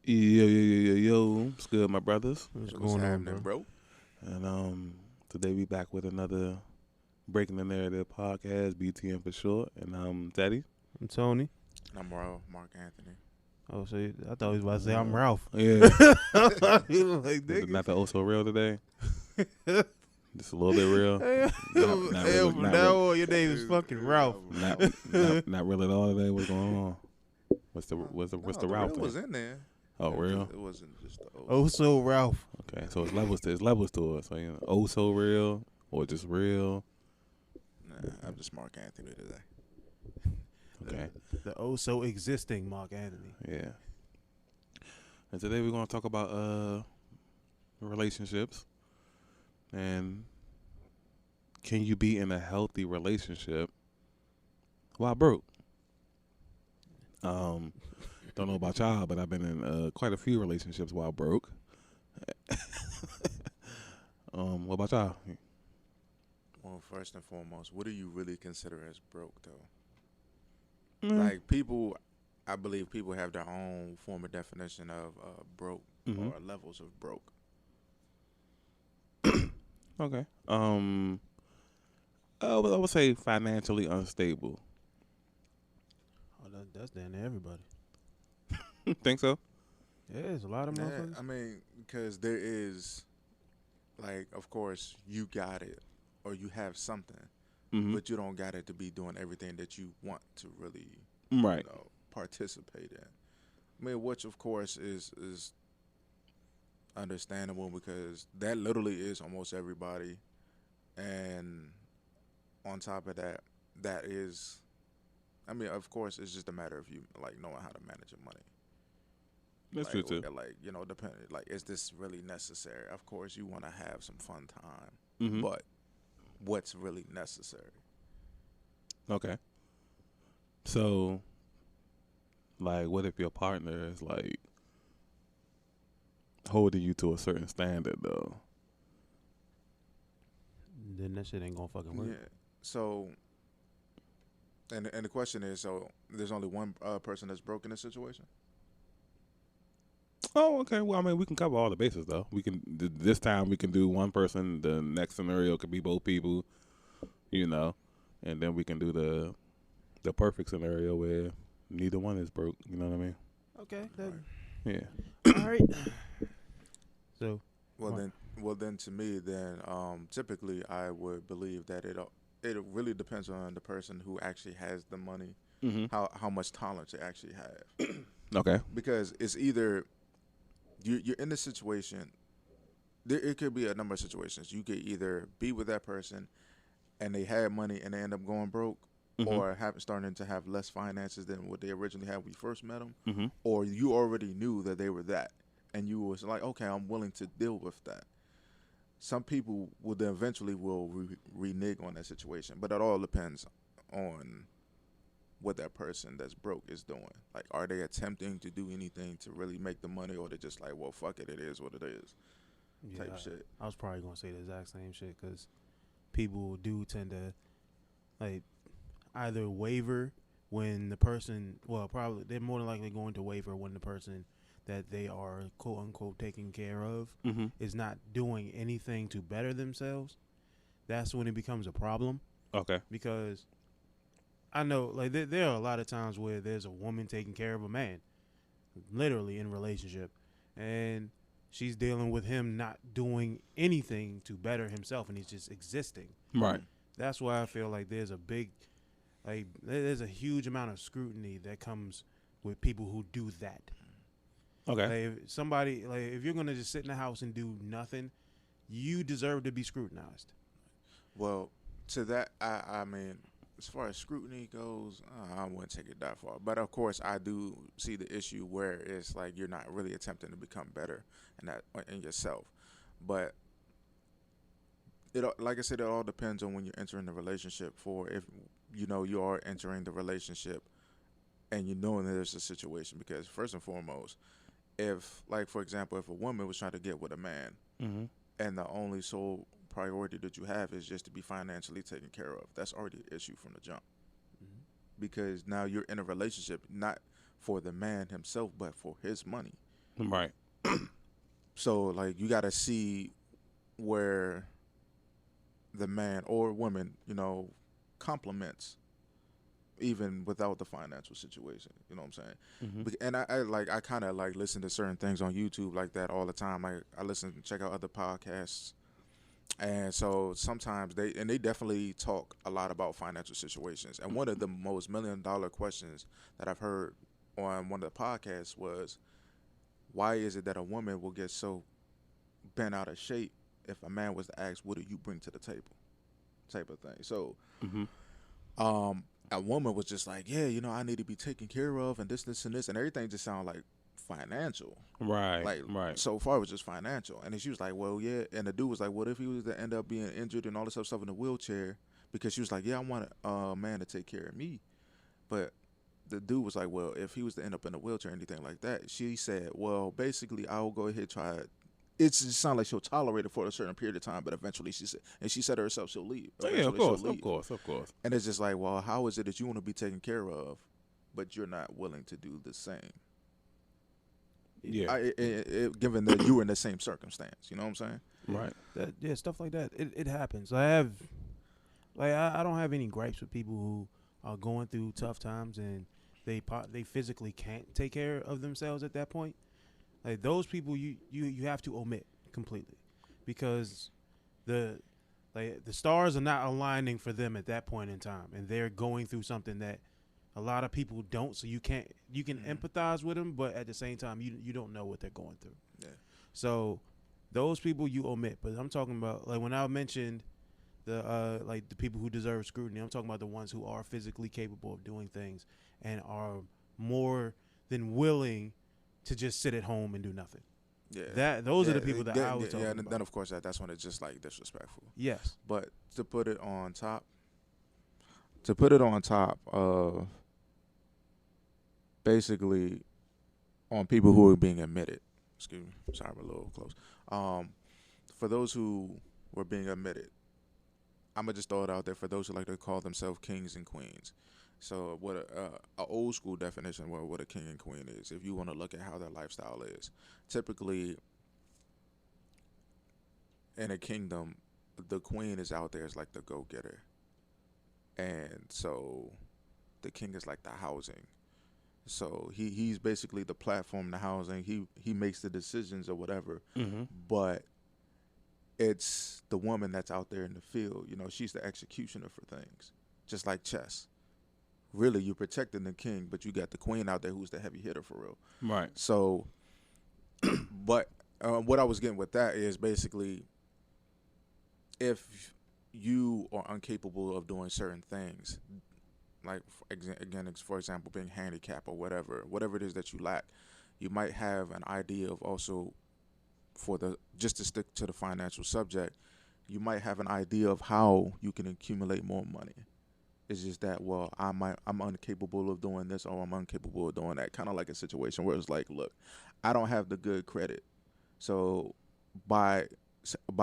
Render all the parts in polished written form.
Yo. What's good, my brothers? What's What's going on, happening, bro? bro? And today we back with another Breaking the Narrative podcast, BTN for short. And I'm Teddy. I'm Tony. I'm Mark Anthony. Oh, so I thought he was about to say I'm Ralph. Yeah. He was like, nigga. Not the oh so real today. Just a little bit real. Hey, Not really, from not now really. on, your name is fucking Ralph. Not really at all today. What's going on? What's the Ralph It thing? was in there. Oh, real? It wasn't just the old. Oh, so Ralph. Okay, so it's levels to it. So oh so real or just real. Nah, I'm just Mark Anthony today. Okay. The oh so existing Mark Anthony. Yeah. And today we're gonna talk about relationships and can you be in a healthy relationship while broke? Don't know about y'all, but I've been in quite a few relationships while broke. What about y'all? Well, first and foremost, what do you really consider as broke, though? Mm. Like people, I believe people have their own form of definition of broke Mhm. or levels of broke. Okay. I would say financially unstable. Oh, that's down to everybody. Think so? Yeah, there's a lot of Yeah, motherfuckers. I mean, because there is, like, of course, you got it or you have something, Mm-hmm. but you don't got it to be doing everything that you want to really Right. participate in. I mean, which of course is understandable because that literally is almost everybody, and on top of that, that is, I mean, of course, it's just a matter of you like knowing how to manage your money. That's Like, true too. Like depending, like, is this really necessary? Of course, you want to have some fun time, Mm-hmm. but what's really necessary? Okay. So, like, what if your partner is like holding you to a certain standard, though? Then that shit ain't gonna fucking work. Yeah. So, and the question is, so there's only one person that's broke in this situation. Oh, okay. Well, I mean, we can cover all the bases, though. We can this time we can do one person. The next scenario could be both people, and then we can do the perfect scenario where neither one is broke. You know what I mean? Okay. Yeah. All right. So, Well then, to me, then typically I would believe that it really depends on the person who actually has the money, Mm-hmm. how much tolerance they actually have, Okay. because it's either you're in this situation. It could be a number of situations. You could either be with that person, and they had money and they end up going broke, Mm-hmm. or starting to have less finances than what they originally had when you first met them, Mm-hmm. or you already knew that they were that, and you was like, okay, I'm willing to deal with that. Some people will then eventually will renege on that situation, but it all depends on what that person that's broke is doing. Like, are they attempting to do anything to really make the money, or they just like, well, fuck it, it is what it is, yeah, type shit. I was probably gonna say the exact same shit because people do tend to like either waver when the person, well, probably they're more than likely going to waver when the person that they are quote unquote taking care of Mm-hmm. is not doing anything to better themselves. That's when it becomes a problem Okay. because I know like there are a lot of times where there's a woman taking care of a man, literally in a relationship, and she's dealing with him not doing anything to better himself, and he's just existing. Right. That's why I feel like there's a huge amount of scrutiny that comes with people who do that. Okay. Like if you're gonna just sit in the house and do nothing, you deserve to be scrutinized. Well, to that, I mean, as far as scrutiny goes, I wouldn't take it that far. But of course, I do see the issue where it's like you're not really attempting to become better in yourself. But like I said, it all depends on when you're entering the relationship. For if you are entering the relationship and you know that there's a situation, because first and foremost, if, like, for example, if a woman was trying to get with a man, Mm-hmm. and the only sole priority that you have is just to be financially taken care of, that's already an issue from the jump. Mm-hmm. Because now you're in a relationship not for the man himself, but for his money. Right. So like you got to see where the man or woman, complements even without the financial situation. You know what I'm saying? Mm-hmm. And I kind of like listen to certain things on YouTube like that all the time. I listen, check out other podcasts, and so sometimes they definitely talk a lot about financial situations. And one of the most $1 million questions that I've heard on one of the podcasts was, why is it that a woman will get so bent out of shape if a man was to ask, what do you bring to the table, type of thing. So Mm-hmm. a woman was just like, yeah, I need to be taken care of, and this, and this, and everything just sounded like financial. Right. Like, right. so far it was just financial. And then she was like, well, yeah. And the dude was like, what if he was to end up being injured and all this other stuff in a wheelchair? Because she was like, yeah, I want a man to take care of me. But the dude was like, well, if he was to end up in a wheelchair or anything like that, she said, well, basically, I'll go ahead and try it. It sounds like she'll tolerate it for a certain period of time, but eventually she said herself she'll leave. Oh, yeah, of course, of course, of course. And it's just like, well, how is it that you want to be taken care of, but you're not willing to do the same? Yeah. Given that you were in the same circumstance, you know what I'm saying? Right. Stuff like that. It happens. I don't have any gripes with people who are going through tough times and they physically can't take care of themselves at that point. Like those people, you have to omit completely, because the stars are not aligning for them at that point in time, and they're going through something that a lot of people don't. So you can empathize with them, but at the same time, you don't know what they're going through. Yeah. So those people you omit. But I'm talking about, like, when I mentioned the people who deserve scrutiny, I'm talking about the ones who are physically capable of doing things and are more than willing to just sit at home and do nothing. Yeah. Those are the people that I was talking about. And then of course that's when it's just like disrespectful. Yes. But to put it on top of basically on people who are being admitted. Excuse me. Sorry, I'm a little close. For those who were being admitted, I'm gonna just throw it out there for those who like to call themselves kings and queens. So what a old school definition of what a king and queen is, if you want to look at how their lifestyle is, typically in a kingdom, the queen is out there as like the go-getter, and so the king is like the housing. So he's basically the platform, the housing. He makes the decisions or whatever, Mm-hmm. but it's the woman that's out there in the field. She's the executioner for things, just like chess. Really, you're protecting the king, but you got the queen out there who's the heavy hitter for real. Right. So, but what I was getting with that is basically, if you are incapable of doing certain things, like for example, being handicapped or whatever it is that you lack, you might have an idea of also, just to stick to the financial subject, you might have an idea of how you can accumulate more money. It's just that, well, I'm incapable of doing this, or I'm incapable of doing that. Kind of like a situation where it's like, look, I don't have the good credit, so by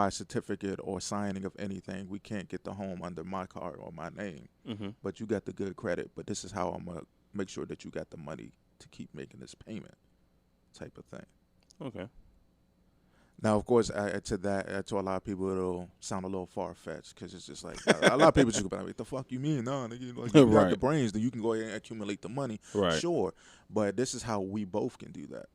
certificate or signing of anything, we can't get the home under my card or my name. Mm-hmm. But you got the good credit, but this is how I'm gonna make sure that you got the money to keep making this payment, type of thing. Okay. Now, of course, to a lot of people, it'll sound a little far-fetched, because it's just like, a lot of people just go, what the fuck you mean? No, nigga, like, you got Right. the brains, then you can go ahead and accumulate the money. Right. Sure. But this is how we both can do that.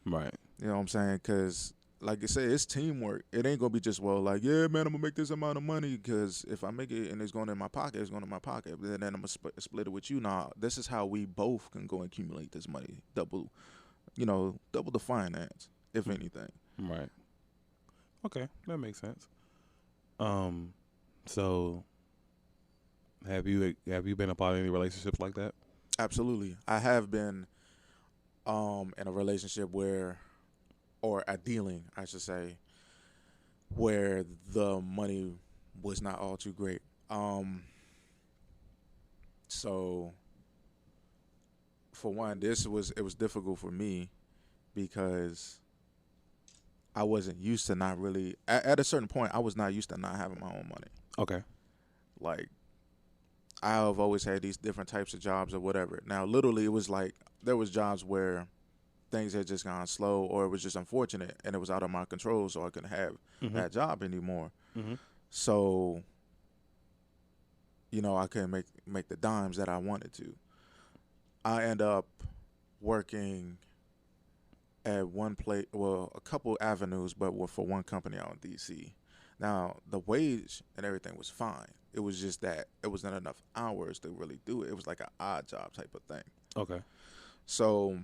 Right. You know what I'm saying? Because, like I said, it's teamwork. It ain't going to be just, well, like, yeah, man, I'm going to make this amount of money, because if I make it and it's going in my pocket, it's going in my pocket. But then I'm going to split it with you. Nah, this is how we both can go and accumulate this money. Double the finance, if anything. Right. Okay, that makes sense. So have you been a part of any relationships like that? Absolutely. I have been in a relationship or a dealing, I should say, where the money was not all too great. So for one, it was difficult for me because I wasn't used to not really, at a certain point, I was not used to not having my own money. Okay. Like, I have always had these different types of jobs or whatever. Now, literally, it was like, there was jobs where things had just gone slow, or it was just unfortunate and it was out of my control, so I couldn't have that job anymore. So, I couldn't make the dimes that I wanted to. I end up working at one place, well, a couple avenues, but for one company out in DC. Now, the wage and everything was fine. It was just that it wasn't enough hours to really do it. It was like an odd job type of thing. Okay. So,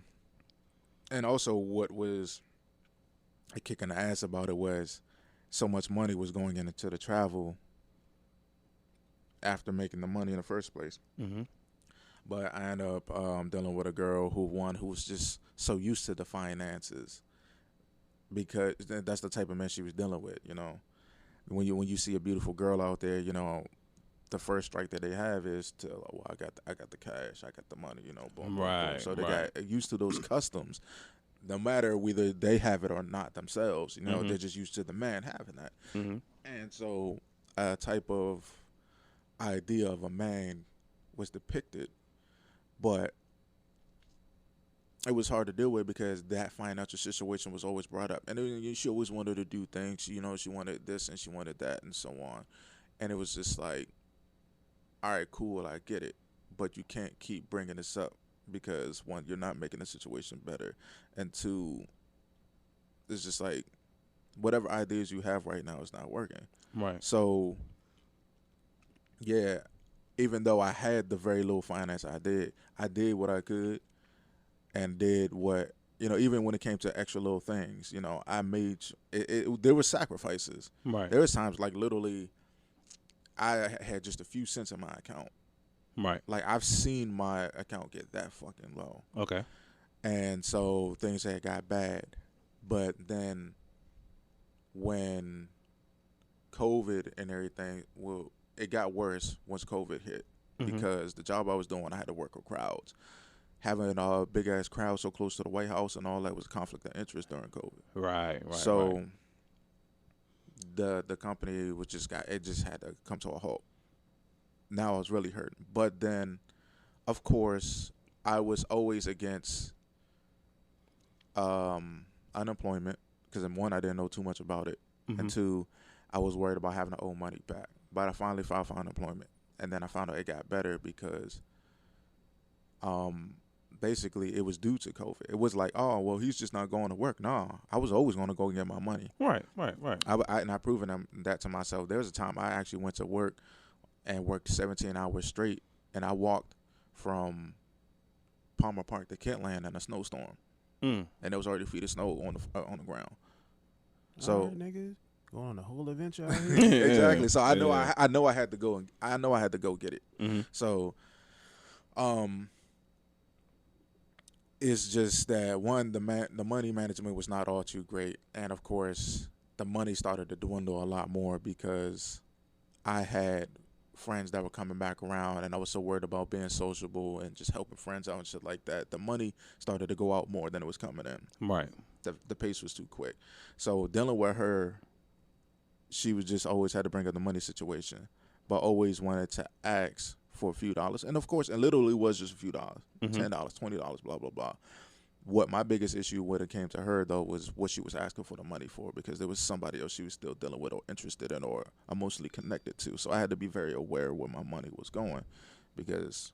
and also what was a kick in the ass about it was so much money was going into the travel after making the money in the first place. But I ended up dealing with a girl who was just so used to the finances, because that's the type of man she was dealing with. When you see a beautiful girl out there, the first strike that they have is to, well, I got the cash, I got the money, boom, boom, boom. Right. So they got used to those customs, no matter whether they have it or not themselves. They're just used to the man having that, and so a type of idea of a man was depicted, but it was hard to deal with because that financial situation was always brought up, and then she always wanted to do things. She wanted this and she wanted that and so on, and it was just like, all right, cool, I get it, but you can't keep bringing this up because, one, you're not making the situation better, and two, it's just like whatever ideas you have right now is not working. Right. So, yeah, even though I had the very little finance I did what I could, and did what, even when it came to extra little things, I made it. There were sacrifices. Right. There was times like literally I had just a few cents in my account. Right. Like, I've seen my account get that fucking low. Okay. And so things had got bad. But then when COVID and everything, well, it got worse once COVID hit, because the job I was doing, I had to work with crowds. Having a big ass crowd so close to the White House and all that was a conflict of interest during COVID. Right. So the company just had to come to a halt. Now I was really hurting. But then, of course, I was always against unemployment, because, one, I didn't know too much about it, and two, I was worried about having to owe money back. But I finally filed for unemployment, and then I found out it got better because basically it was due to COVID. It was like, oh, well, he's just not going to work. No, I was always going to go get my money. Right. And I proven that to myself. There was a time I actually went to work and worked 17 hours straight, and I walked from Palmer Park to Kentland in a snowstorm, and there was already feet of snow on the ground. So, all right, niggas, going on a whole adventure out here. Exactly. So I know I had to go, and I know I had to go get it. So, it's just that, one, the money management was not all too great, and of course the money started to dwindle a lot more because I had friends that were coming back around, and I was so worried about being sociable and just helping friends out and shit like that. The money started to go out more than it was coming in. Right. The pace was too quick. So dealing with her, she was just always had to bring up the money situation, but always wanted to ask for a few dollars. And of course, it literally was just a few dollars, $10, $20, blah, blah, blah. What my biggest issue when it came to her, though, was what she was asking for the money for, because there was somebody else she was still dealing with or interested in or emotionally connected to. So I had to be very aware where my money was going, because,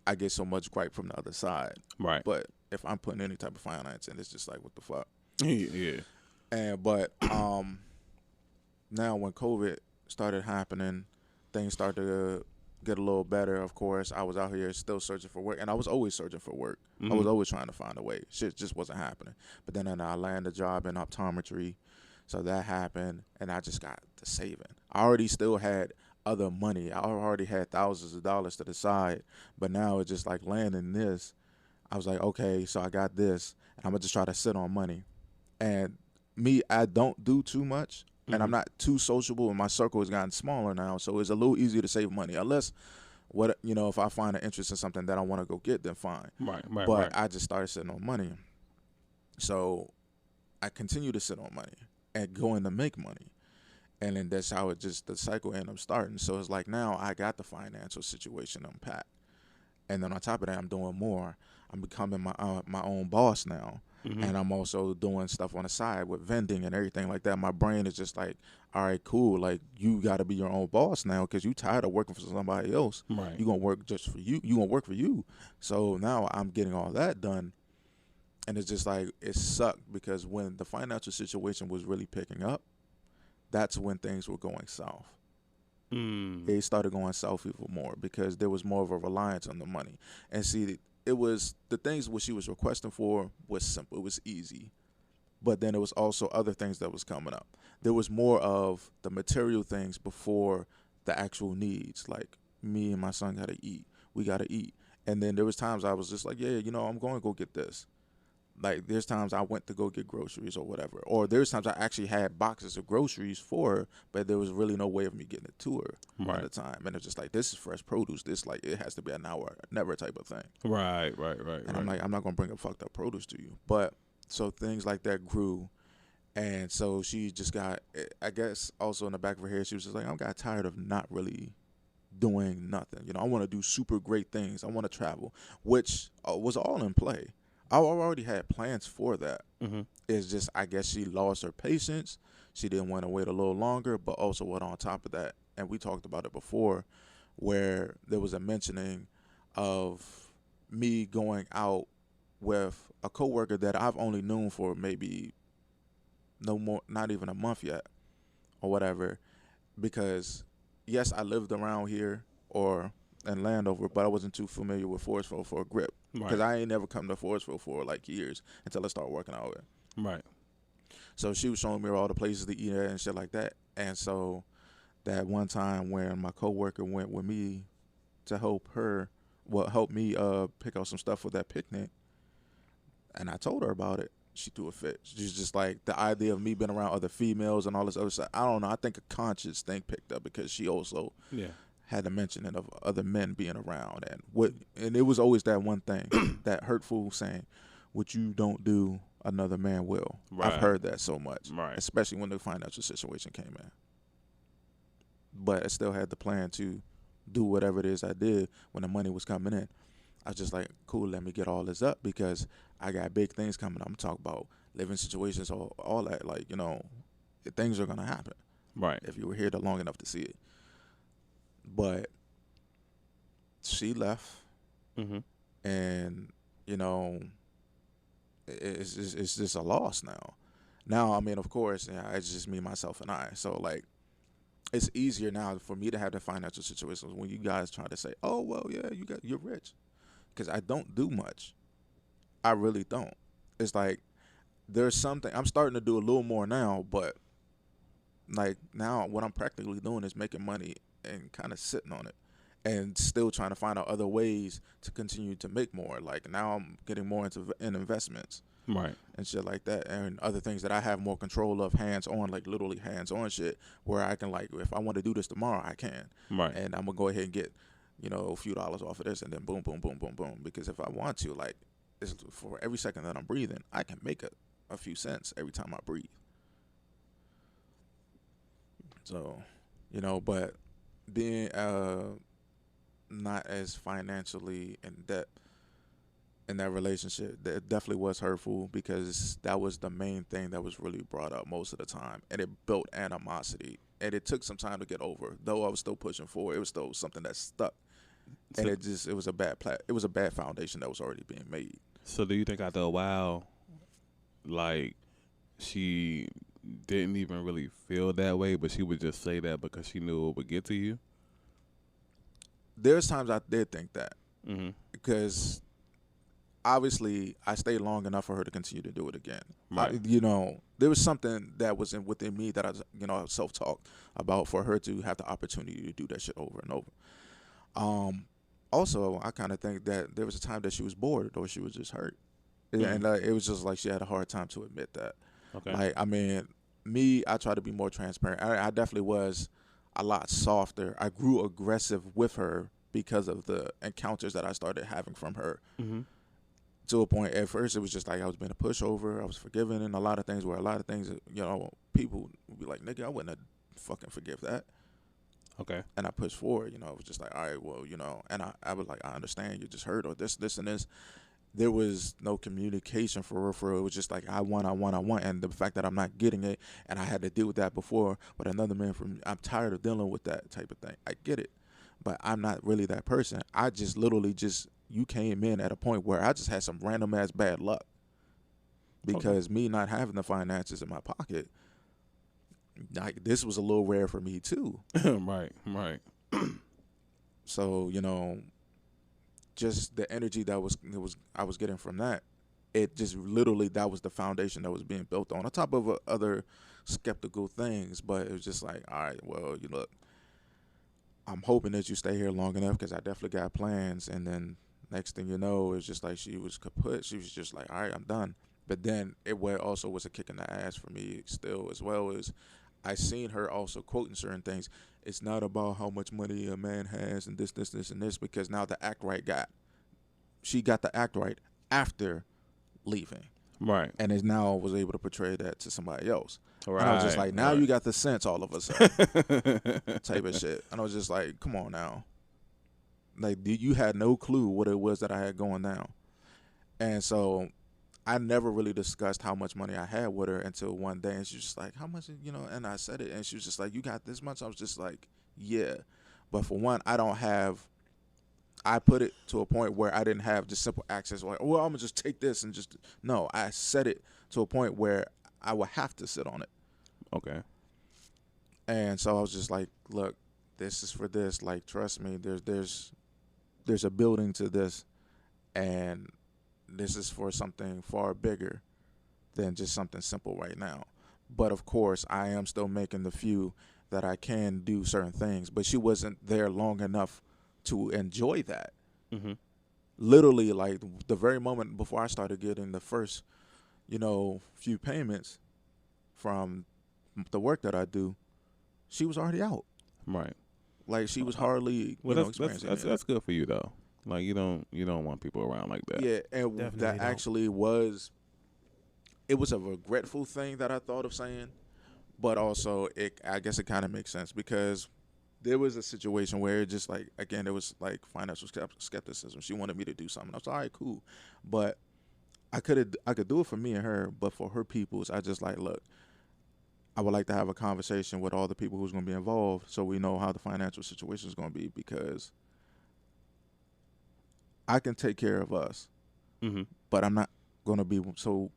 I get so much gripe from the other side. Right. But if I'm putting any type of finance in, it's just like, what the fuck? Yeah. But now when COVID started happening, things started to get a little better. Of course, I was out here still searching for work, and I was always searching for work. I was always trying to find a way. Shit just wasn't happening. But then I landed a job in optometry, so that happened, and I just got to saving. I already still had other money. I already had thousands of dollars to the side, but now it's just like landing this. I was like, okay, so I got this, and I'm gonna just try to sit on money. And me, I don't do too much, and I'm not too sociable, and my circle has gotten smaller now, so it's a little easier to save money. Unless, if I find an interest in something that I want to go get, then fine. Right. But I just started sitting on money. So I continue to sit on money and going to make money. And then that's how the cycle ended up starting. So it's like now I got the financial situation unpacked. And then on top of that, I'm doing more. I'm becoming my own boss now. Mm-hmm. And I'm also doing stuff on the side with vending and everything like that. My brain is just like, all right, cool. Like, you got to be your own boss now because you tired of working for somebody else. Right. You going to work just for you. You going to work for you. So now I'm getting all that done. And it's just like, it sucked because when the financial situation was really picking up, that's when things were going south. Mm. It started going south even more because there was more of a reliance on the money. And see, it was the things what she was requesting for was simple. It was easy. But then there was also other things that was coming up. There was more of the material things before the actual needs. Like, me and my son got to eat. We got to eat. And then there was times I was just like, yeah, I'm going to go get this. Like, there's times I went to go get groceries or whatever. Or there's times I actually had boxes of groceries for her, but there was really no way of me getting it to her Right. at the time. And it's just like, this is fresh produce. This, like, it has to be an hour, never type of thing. Right. And I'm like, I'm not going to bring a fucked up produce to you. But so things like that grew. And so she just got, I guess also in the back of her head, she was just like, I got tired of not really doing nothing. I want to do super great things. I want to travel, which was all in play. I already had plans for that. Mm-hmm. It's just, I guess she lost her patience. She didn't want to wait a little longer, but also what on top of that, and we talked about it before, where there was a mentioning of me going out with a coworker that I've only known for maybe no more, not even a month yet or whatever, because yes, I lived around here or in Landover, but I wasn't too familiar with Forestville for a grip. Because I ain't never come to Forestville for like years until I started working out with. Right. So she was showing me all the places to eat at and shit like that. And so that one time when my coworker went with me to help me pick out some stuff for that picnic, and I told her about it, she threw a fit. She's just like, the idea of me being around other females and all this other stuff. I don't know. I think a conscious thing picked up because she also had the mentioning of other men being around, and it was always that one thing, that hurtful saying, "What you don't do, another man will." Right. I've heard that so much, Right. especially when the financial situation came in. But I still had the plan to do whatever it is I did when the money was coming in. I was just like, cool, let me get all this up because I got big things coming up. I'm talking about living situations, all that. Like, things are gonna happen. Right. If you were here long enough to see it. But she left, Mm-hmm. and it's just a loss now. Now, I mean, of course, it's just me, myself, and I. So like, it's easier now for me to have the financial situations when you guys try to say, "Oh, well, yeah, you're rich," because I don't do much. I really don't. It's like there's something I'm starting to do a little more now, but like now what I'm practically doing is making money and kind of sitting on it and still trying to find out other ways to continue to make more. Like now I'm getting more in investments. Right. And shit like that, and other things that I have more control of, hands-on, like literally hands-on shit, where I can, like, if I want to do this tomorrow, I can. Right. And I'm going to go ahead and get, a few dollars off of this, and then boom, boom, boom, boom, boom. Because if I want to, like, for every second that I'm breathing, I can make a few cents every time I breathe. So, but being not as financially in debt in that relationship, that definitely was hurtful because that was the main thing that was really brought up most of the time, and it built animosity, and it took some time to get over. Though I was still pushing forward, it was still something that stuck, and it was a bad foundation that was already being made. So do you think after a while, like, she didn't even really feel that way, but she would just say that because she knew it would get to you? There's times I did think that, Mm-hmm. because obviously I stayed long enough for her to continue to do it again. Right. There was something that was within me that I self-talk about for her to have the opportunity to do that shit over and over. Also, I kind of think that there was a time that she was bored or she was just hurt. And it was just like she had a hard time to admit that. Okay. Like, I mean, me, I try to be more transparent. I definitely was a lot softer. I grew aggressive with her because of the encounters that I started having from her. Mm-hmm. To a point, at first, it was just like I was being a pushover. I was forgiving, and a lot of things, people would be like, nigga, I wouldn't have fucking forgive that. Okay. And I pushed forward, it was just like, all right, well, and I was like, I understand, you just hurt or this, and this. there was no communication for real, for real. It was just like I want, and the fact that I'm not getting it, and I had to deal with that before. But another man from, I'm tired of dealing with that type of thing. I get it, but I'm not really that person. I just literally just, you came in at a point where I just had some random ass bad luck because me not having the finances in my pocket, like this was a little rare for me too. Right. So, you know, just the energy that I was getting from that, it just literally, that was the foundation that was being built on top of other skeptical things. But it was just like, all right, well, you look, I'm hoping that you stay here long enough because I definitely got plans. And then next thing you know, it's just like she was kaput. She was just like, all right, I'm done. But then it also was a kick in the ass for me still, as well as I seen her also quoting certain things. It's not about how much money a man has and this, and this, because now the act right she got the act right after leaving. Right. And is now was able to portray that to somebody else. Right. And I was just like, now you got the sense all of a sudden type of shit. And I was just like, come on now. Like, you had no clue what it was that I had going down. And so I never really discussed how much money I had with her until one day. And she was just like, how much, you know, and I said it. And she was just like, you got this much? I was just like, yeah. But for one, I put it to a point where I didn't have just simple access. Like, well, I'm going to just take this and just, no, I set it to a point where I would have to sit on it. Okay. And so I was just like, look, this is for this. Like, trust me, there's a building to this. And this is for something far bigger than just something simple right now. But of course, I am still making the few that I can do certain things. But she wasn't there long enough to enjoy that. Mm-hmm. Literally, like the very moment before I started getting the first, you know, few payments from the work that I do, she was already out. Right. Like she was hardly, experiencing it. That's good for you though. Like you don't want people around like that. Yeah, and Definitely that don't. actually was, it was a regretful thing that I thought of saying, but also I guess it kind of makes sense because there was a situation where it just like, again, it was like financial skepticism. She wanted me to do something. I was like, all right, cool, but I could do it for me and her, but for her peoples, I just like, look, I would like to have a conversation with all the people who's going to be involved so we know how the financial situation is going to be, because I can take care of us, but I'm not going to be so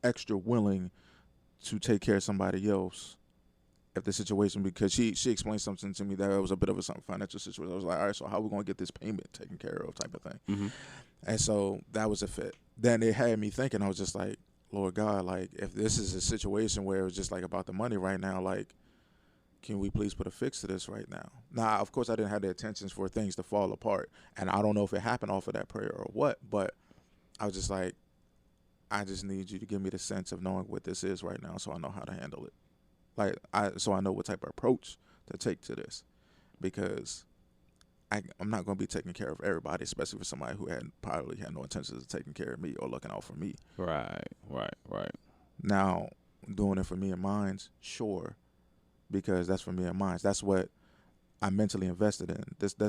extra willing to take care of somebody else if the situation, because she explained something to me that it was a bit of a financial situation. I was like, all right, so how are we going to get this payment taken care of type of thing? Mm-hmm. And so that was a fit. Then it had me thinking, I was just like, Lord God, like if this is a situation where it was just like about the money right now, like, can we please put a fix to this right now? Now, of course, I didn't have the intentions for things to fall apart. And I don't know if it happened off of that prayer or what, but I was just like, I just need you to give me the sense of knowing what this is right now so I know how to handle it. Like, so I know what type of approach to take to this. Because I'm not going to be taking care of everybody, especially for somebody who probably had no intentions of taking care of me or looking out for me. Right. Now, doing it for me and mine, sure. Because that's for me and mine. That's what I mentally invested in.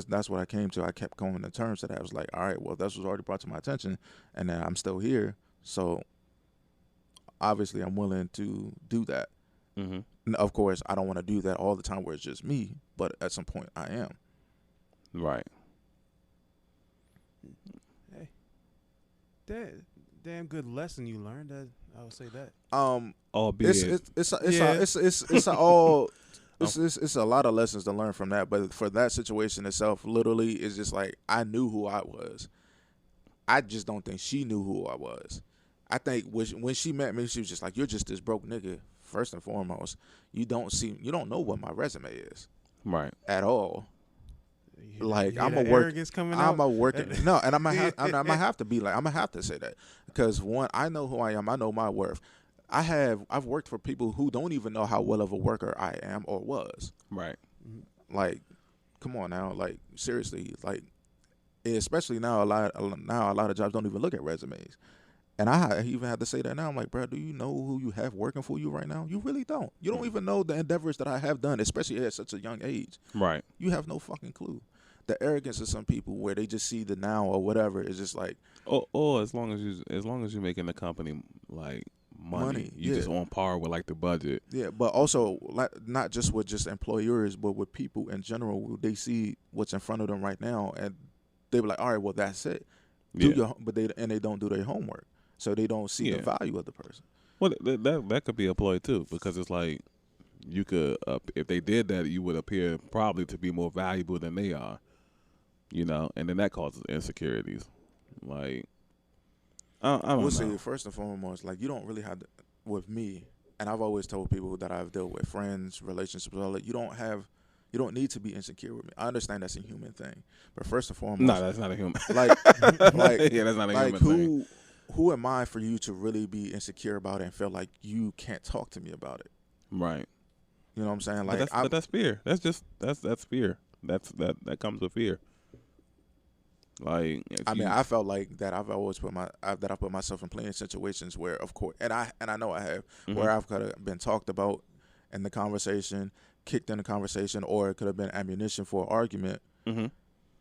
That's what I came to. I kept coming to terms to that. I was like, all right, well, this was already brought to my attention, and then I'm still here. So obviously, I'm willing to do that. Mm-hmm. And of course, I don't want to do that all the time where it's just me, but at some point, I am. Right. Hey, damn good lesson you learned. I would say that. Albeit, It's a lot of lessons to learn from that, but for that situation itself, literally, it's just like I knew who I was. I just don't think she knew who I was. I think when she met me, she was just like, "You're just this broke nigga." First and foremost, you don't know what my resume is, right, at all. Like I'm a working. No, and I'm gonna have to be like, I'm gonna have to say that because one, I know who I am. I know my worth. I've worked for people who don't even know how well of a worker I am or was. right. Like, come on now. Like seriously. Like, especially now a lot of jobs don't even look at resumes. And I even had to say that now. I'm like, bro, do you know who you have working for you right now? You really don't. You don't even know the endeavors that I have done, especially at such a young age. Right. You have no fucking clue. the arrogance of some people where they just see the now or whatever is just like Or as long as you're making the company like money, you yeah. just on par with like the budget. Yeah, but also like, not just with just employers, but with people in general. They see what's in front of them right now, and they be like, "All right, well, that's it." Yeah. But they don't do their homework, so they don't see the Yeah. value of the person. Well, that could be a ploy too, because it's like you could if they did that, you would appear probably to be more valuable than they are, and then that causes insecurities. Like I don't We'll know. say first and foremost, like you don't really have to, with me, and I've always told people that I've dealt with, friends, relationships, all that. You don't need to be insecure with me. I understand that's a human thing, but first and foremost, No, that's not a human. like, like, yeah, that's not a like human thing. who am I for you to really be insecure about it and feel like you can't talk to me about it? Right. You know what I'm saying? Like, But that's fear. That's fear. That comes with fear. Like I felt like that I've always that I put myself in plenty of situations where, of course, and I know I have, where I've could have been talked about in the conversation, kicked in the conversation, or it could have been ammunition for an argument. Mm-hmm.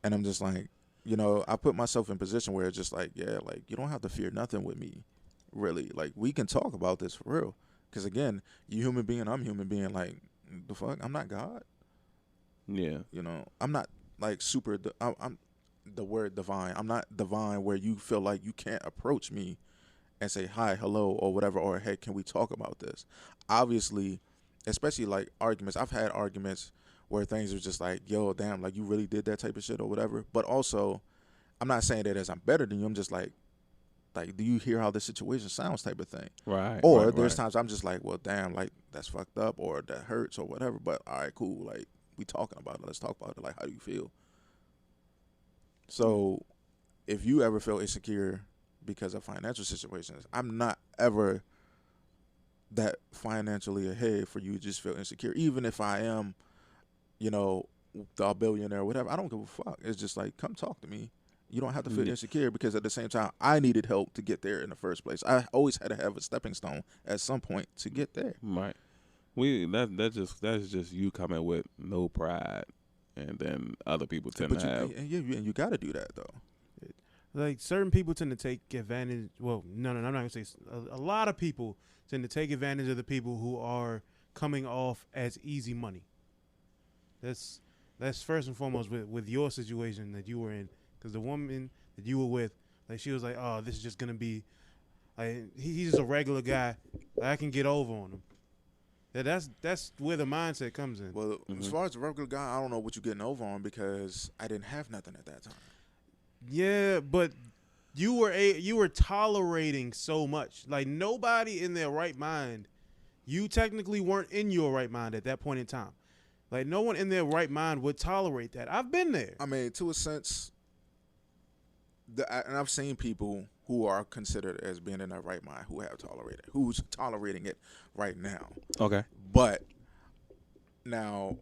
And I'm just like, I put myself in a position where it's just like, yeah, like you don't have to fear nothing with me, really. Like we can talk about this for real. Because again, you human being, I'm human being. Like the fuck, I'm not God. Yeah. I'm not like super. I'm the word divine. I'm not divine where you feel like you can't approach me and say hi, hello, or whatever, or hey, can we talk about this? Obviously, especially like arguments. I've had arguments where things are just like, yo, damn, like you really did that type of shit or whatever. But also, I'm not saying that as I'm better than you. I'm just like, do you hear how this situation sounds type of thing? Right. Or right, there's right. times I'm just like, well, damn, like that's fucked up or that hurts or whatever. But all right, cool. Like we talking about it. Let's talk about it. Like, how do you feel? So if you ever feel insecure because of financial situations, I'm not ever that financially ahead for you to just feel insecure. Even if I am, the billionaire or whatever, I don't give a fuck. It's just like, come talk to me. You don't have to feel insecure because at the same time, I needed help to get there in the first place. I always had to have a stepping stone at some point to get there. Right. That's just you coming with no pride, and then other people tend to have. And you got to do that though. Like certain people tend to take advantage. Well, no, I'm not gonna say. A lot of people tend to take advantage of the people who are coming off as easy money. That's first and foremost with your situation that you were in, because the woman that you were with, like she was like, oh, this is just gonna be, like he's just a regular guy. I can get over on him. That's where the mindset comes in. Well, as far as the regular guy, I don't know what you're getting over on because I didn't have nothing at that time. Yeah, but you were tolerating so much. Like nobody in their right mind. You technically weren't in your right mind at that point in time. Like no one in their right mind would tolerate that. I've been there. I mean, to a sense, and I've seen people who are considered as being in their right mind who's tolerating it right now. Okay. But now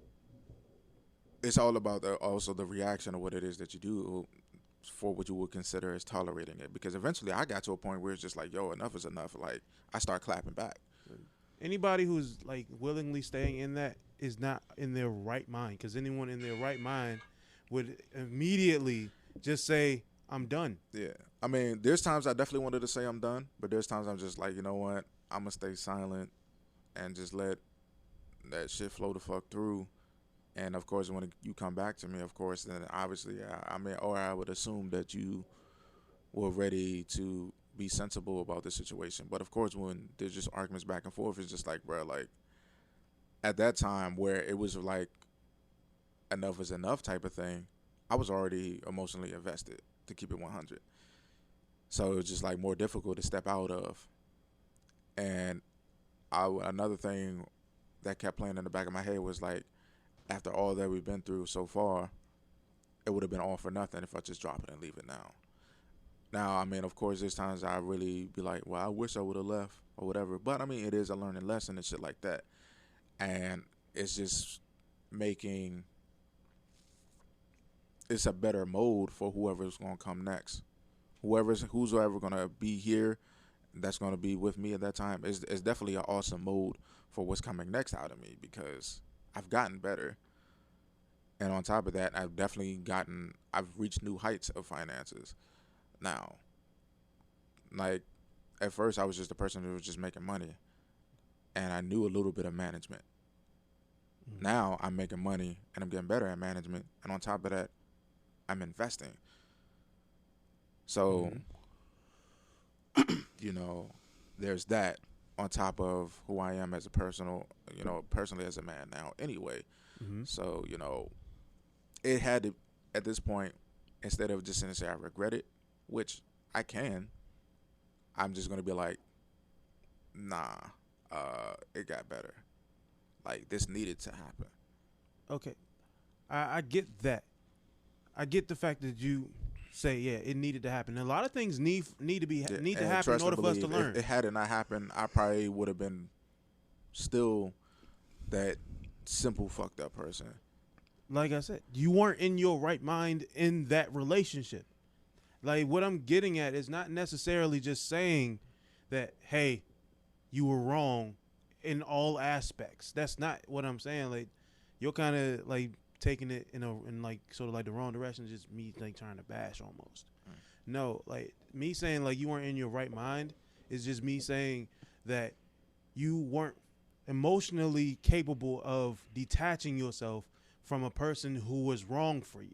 it's all about also the reaction of what it is that you do for what you would consider as tolerating it. Because eventually I got to a point where it's just like, yo, enough is enough. Like I start clapping back. Anybody who's like willingly staying in that is not in their right mind, because anyone in their right mind would immediately just say, I'm done. Yeah. I mean, there's times I definitely wanted to say I'm done, but there's times I'm just like, you know what? I'm going to stay silent and just let that shit flow the fuck through. And, of course, when you come back to me, of course, then obviously, I would assume that you were ready to be sensible about the situation. But, of course, when there's just arguments back and forth, it's just like, bro, like, at that time where it was like enough is enough type of thing, I was already emotionally invested, to keep it 100. So it was just like more difficult to step out of. And another thing that kept playing in the back of my head was like, after all that we've been through so far, it would have been all for nothing if I just drop it and leave it now. Now, I mean, of course, there's times I really be like, well, I wish I would have left or whatever. But, I mean, it is a learning lesson and shit like that. And it's just it's a better mode for whoever's going to come next. Who's ever going to be here that's going to be with me at that time is definitely an awesome mode for what's coming next out of me, because I've gotten better. And on top of that, I've reached new heights of finances now. Like, at first, I was just a person who was just making money, and I knew a little bit of management. Now I'm making money, and I'm getting better at management, and on top of that, I'm investing. So, you know, there's that on top of who I am as a personally as a man now anyway. So, it had to, at this point, instead of just saying, I regret it, which I can, I'm just going to be like, nah, it got better. Like, this needed to happen. Okay. I get that. I get the fact that you say, yeah, it needed to happen. A lot of things need to happen in order for us to learn. If it had not happened, I probably would have been still that simple fucked up person. Like I said, you weren't in your right mind in that relationship. Like, what I'm getting at is not necessarily just saying that, hey, you were wrong in all aspects. That's not what I'm saying. Like, you're kind of like taking it in like sort of like the wrong direction. Just me like trying to bash almost. No, like me saying like you weren't in your right mind is just me saying that you weren't emotionally capable of detaching yourself from a person who was wrong for you.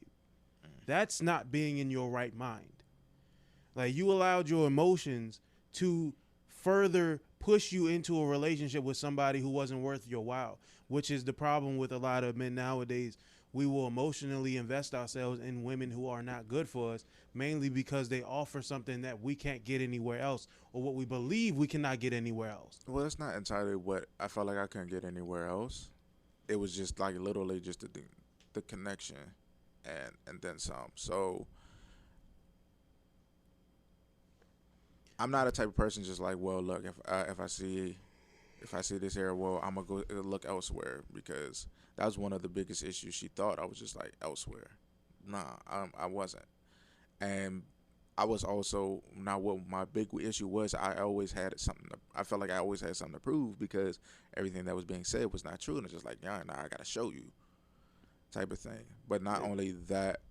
That's not being in your right mind. Like, you allowed your emotions to further push you into a relationship with somebody who wasn't worth your while, which is the problem with a lot of men nowadays. We will emotionally invest ourselves in women who are not good for us, mainly because they offer something that we can't get anywhere else, or what we believe we cannot get anywhere else. Well, it's not entirely what I felt like I couldn't get anywhere else. It was just like literally just the connection and then some. So I'm not a type of person just like, well, look, if I see this here, well, I'm gonna go look elsewhere, because that was one of the biggest issues. She thought I was just like elsewhere. Nah, I wasn't. And I was also, now what my big issue was, I felt like I always had something to prove, because everything that was being said was not true, and it's just like, yeah, nah, I gotta show you, type of thing. But not only that,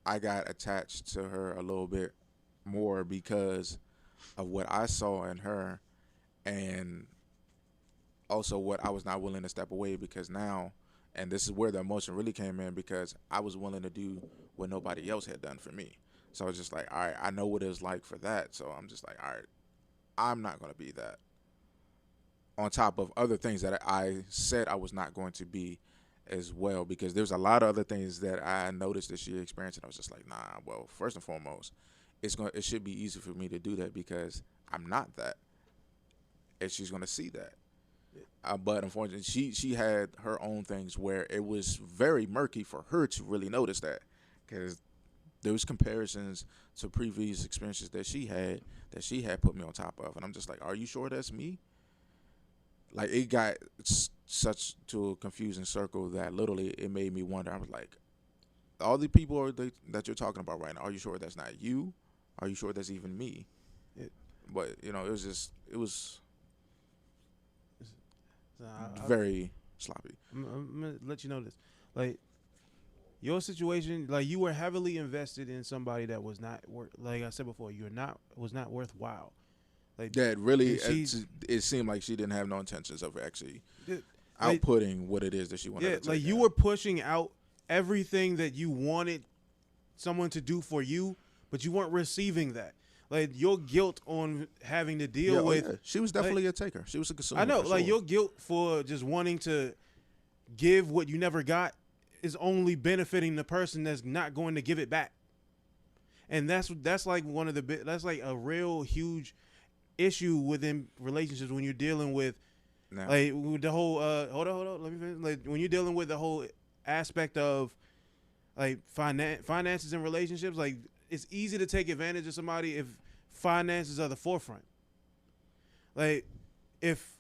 I got attached to her a little bit more because of what I saw in her, and also what I was not willing to step away, because now, and this is where the emotion really came in, because I was willing to do what nobody else had done for me. So I was just like, all right, I know what it was like for that. So I'm just like, all right, I'm not going to be that. On top of other things that I said I was not going to be as well, because there's a lot of other things that I noticed that she experienced, and I was just like, nah, well, first and foremost, it should be easy for me to do that, because I'm not that. And she's going to see that. But unfortunately, she had her own things where it was very murky for her to really notice that, because there was comparisons to previous experiences that she had put me on top of, and I'm just like, are you sure that's me? Like, it got such to a confusing circle that literally it made me wonder. I was like, all the people that you're talking about right now, are you sure that's not you? Are you sure that's even me? But it was very sloppy. I'm gonna let you know this. Like, your situation, like, you were heavily invested in somebody that was not worth. Like I said before, was not worthwhile. Like, that really, it seemed like she didn't have no intentions of actually outputting what it is that she wanted. Yeah, to like, you were pushing out everything that you wanted someone to do for you, but you weren't receiving that. Like, your guilt on having to deal with. Yeah. She was definitely a taker. She was a consumer. I know, like, your guilt for just wanting to give what you never got is only benefiting the person that's not going to give it back. And that's like that's like a real huge issue within relationships when you're dealing with like with the whole hold on, let me finish. Like, when you're dealing with the whole aspect of like finances and relationships, like, it's easy to take advantage of somebody if finances are the forefront. Like, if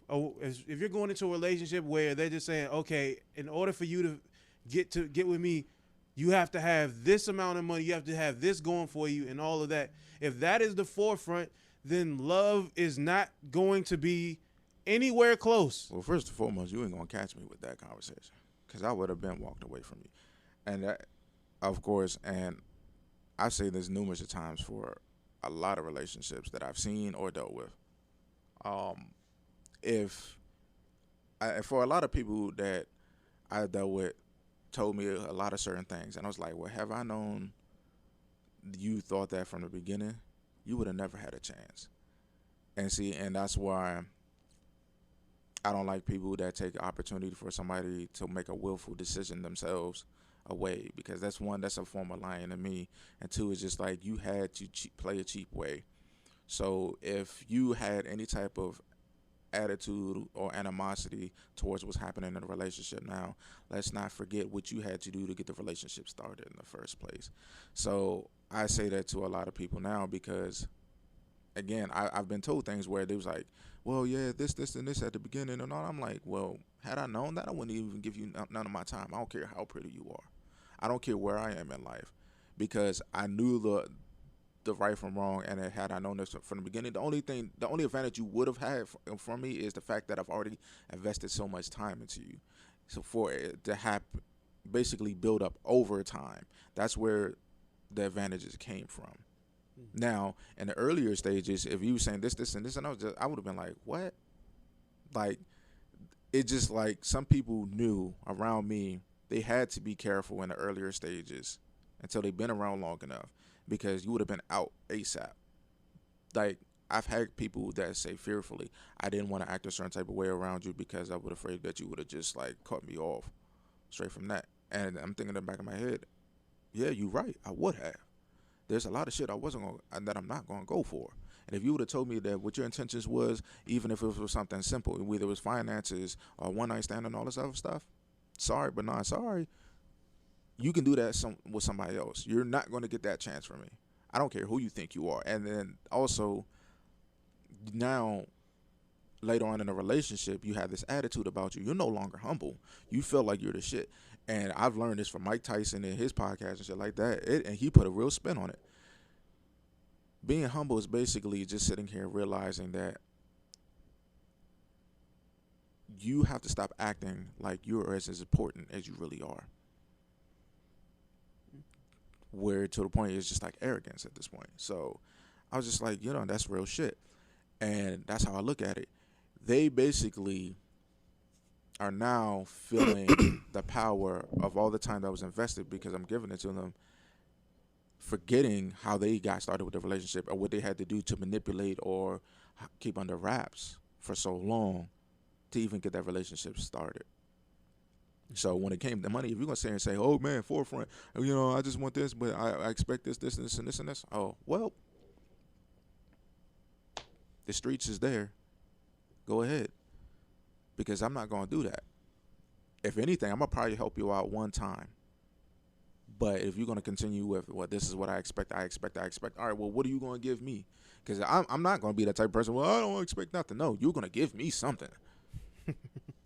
you're going into a relationship where they're just saying, okay, in order for you to get with me, you have to have this amount of money, you have to have this going for you, and all of that. If that is the forefront, then love is not going to be anywhere close. Well, first and foremost, you ain't gonna catch me with that conversation. because I would have been walked away from you. And that, of course, and I say this numerous of times for a lot of relationships that I've seen or dealt with. Um, if for a lot of people that I dealt with, told me a lot of certain things, and I was like, well, have I known you thought that from the beginning, you would have never had a chance. And see, and that's why I don't like people that take the opportunity for somebody to make a willful decision themselves away, because that's one, that's a form of lying to me, and two, it's just like you had to play a cheap way. So if you had any type of attitude or animosity towards what's happening in the relationship now, let's not forget what you had to do to get the relationship started in the first place. So I say that to a lot of people now because, again, I've been told things where they was like, well, yeah, this, and this at the beginning and all. I'm like, well, had I known that, I wouldn't even give you none of my time. I don't care how pretty you are. I don't care where I am in life, because I knew the right from wrong, and had I known this from the beginning, the only advantage you would have had from me is the fact that I've already invested so much time into you. So for it to happen, basically build up over time, that's where the advantages came from. Now, in the earlier stages, if you were saying this, and this, and I would have been like, what? Like, it just like some people knew around me, they had to be careful in the earlier stages until they've been around long enough, because you would have been out ASAP. Like, I've had people that say fearfully, I didn't want to act a certain type of way around you because I was afraid that you would have just like cut me off straight from that. And I'm thinking in the back of my head, yeah, you're right, I would have. There's a lot of shit that I'm not gonna go for. And if you would have told me that what your intentions was, even if it was something simple, whether it was finances or one night stand and all this other stuff, sorry but not sorry. You can do that with somebody else. You're not going to get that chance from me. I don't care who you think you are. And then also, now, later on in a relationship, you have this attitude about you. You're no longer humble. You feel like you're the shit. And I've learned this from Mike Tyson in his podcast and shit like that. And he put a real spin on it. Being humble is basically just sitting here realizing that you have to stop acting like you're as important as you really are. Where to the point it's just like arrogance at this point. So I was just like, that's real shit. And that's how I look at it. They basically are now feeling the power of all the time that was invested because I'm giving it to them, forgetting how they got started with the relationship or what they had to do to manipulate or keep under wraps for so long to even get that relationship started. So when it came to money, if you're going to sit here and say, oh, man, forefront, I just want this, but I expect this, and this, and this, and this. Oh, well, the streets is there. Go ahead. Because I'm not going to do that. If anything, I'm going to probably help you out one time. But if you're going to continue with, well, this is what I expect. All right, well, what are you going to give me? Because I'm not going to be that type of person, well, I don't expect nothing. No, you're going to give me something.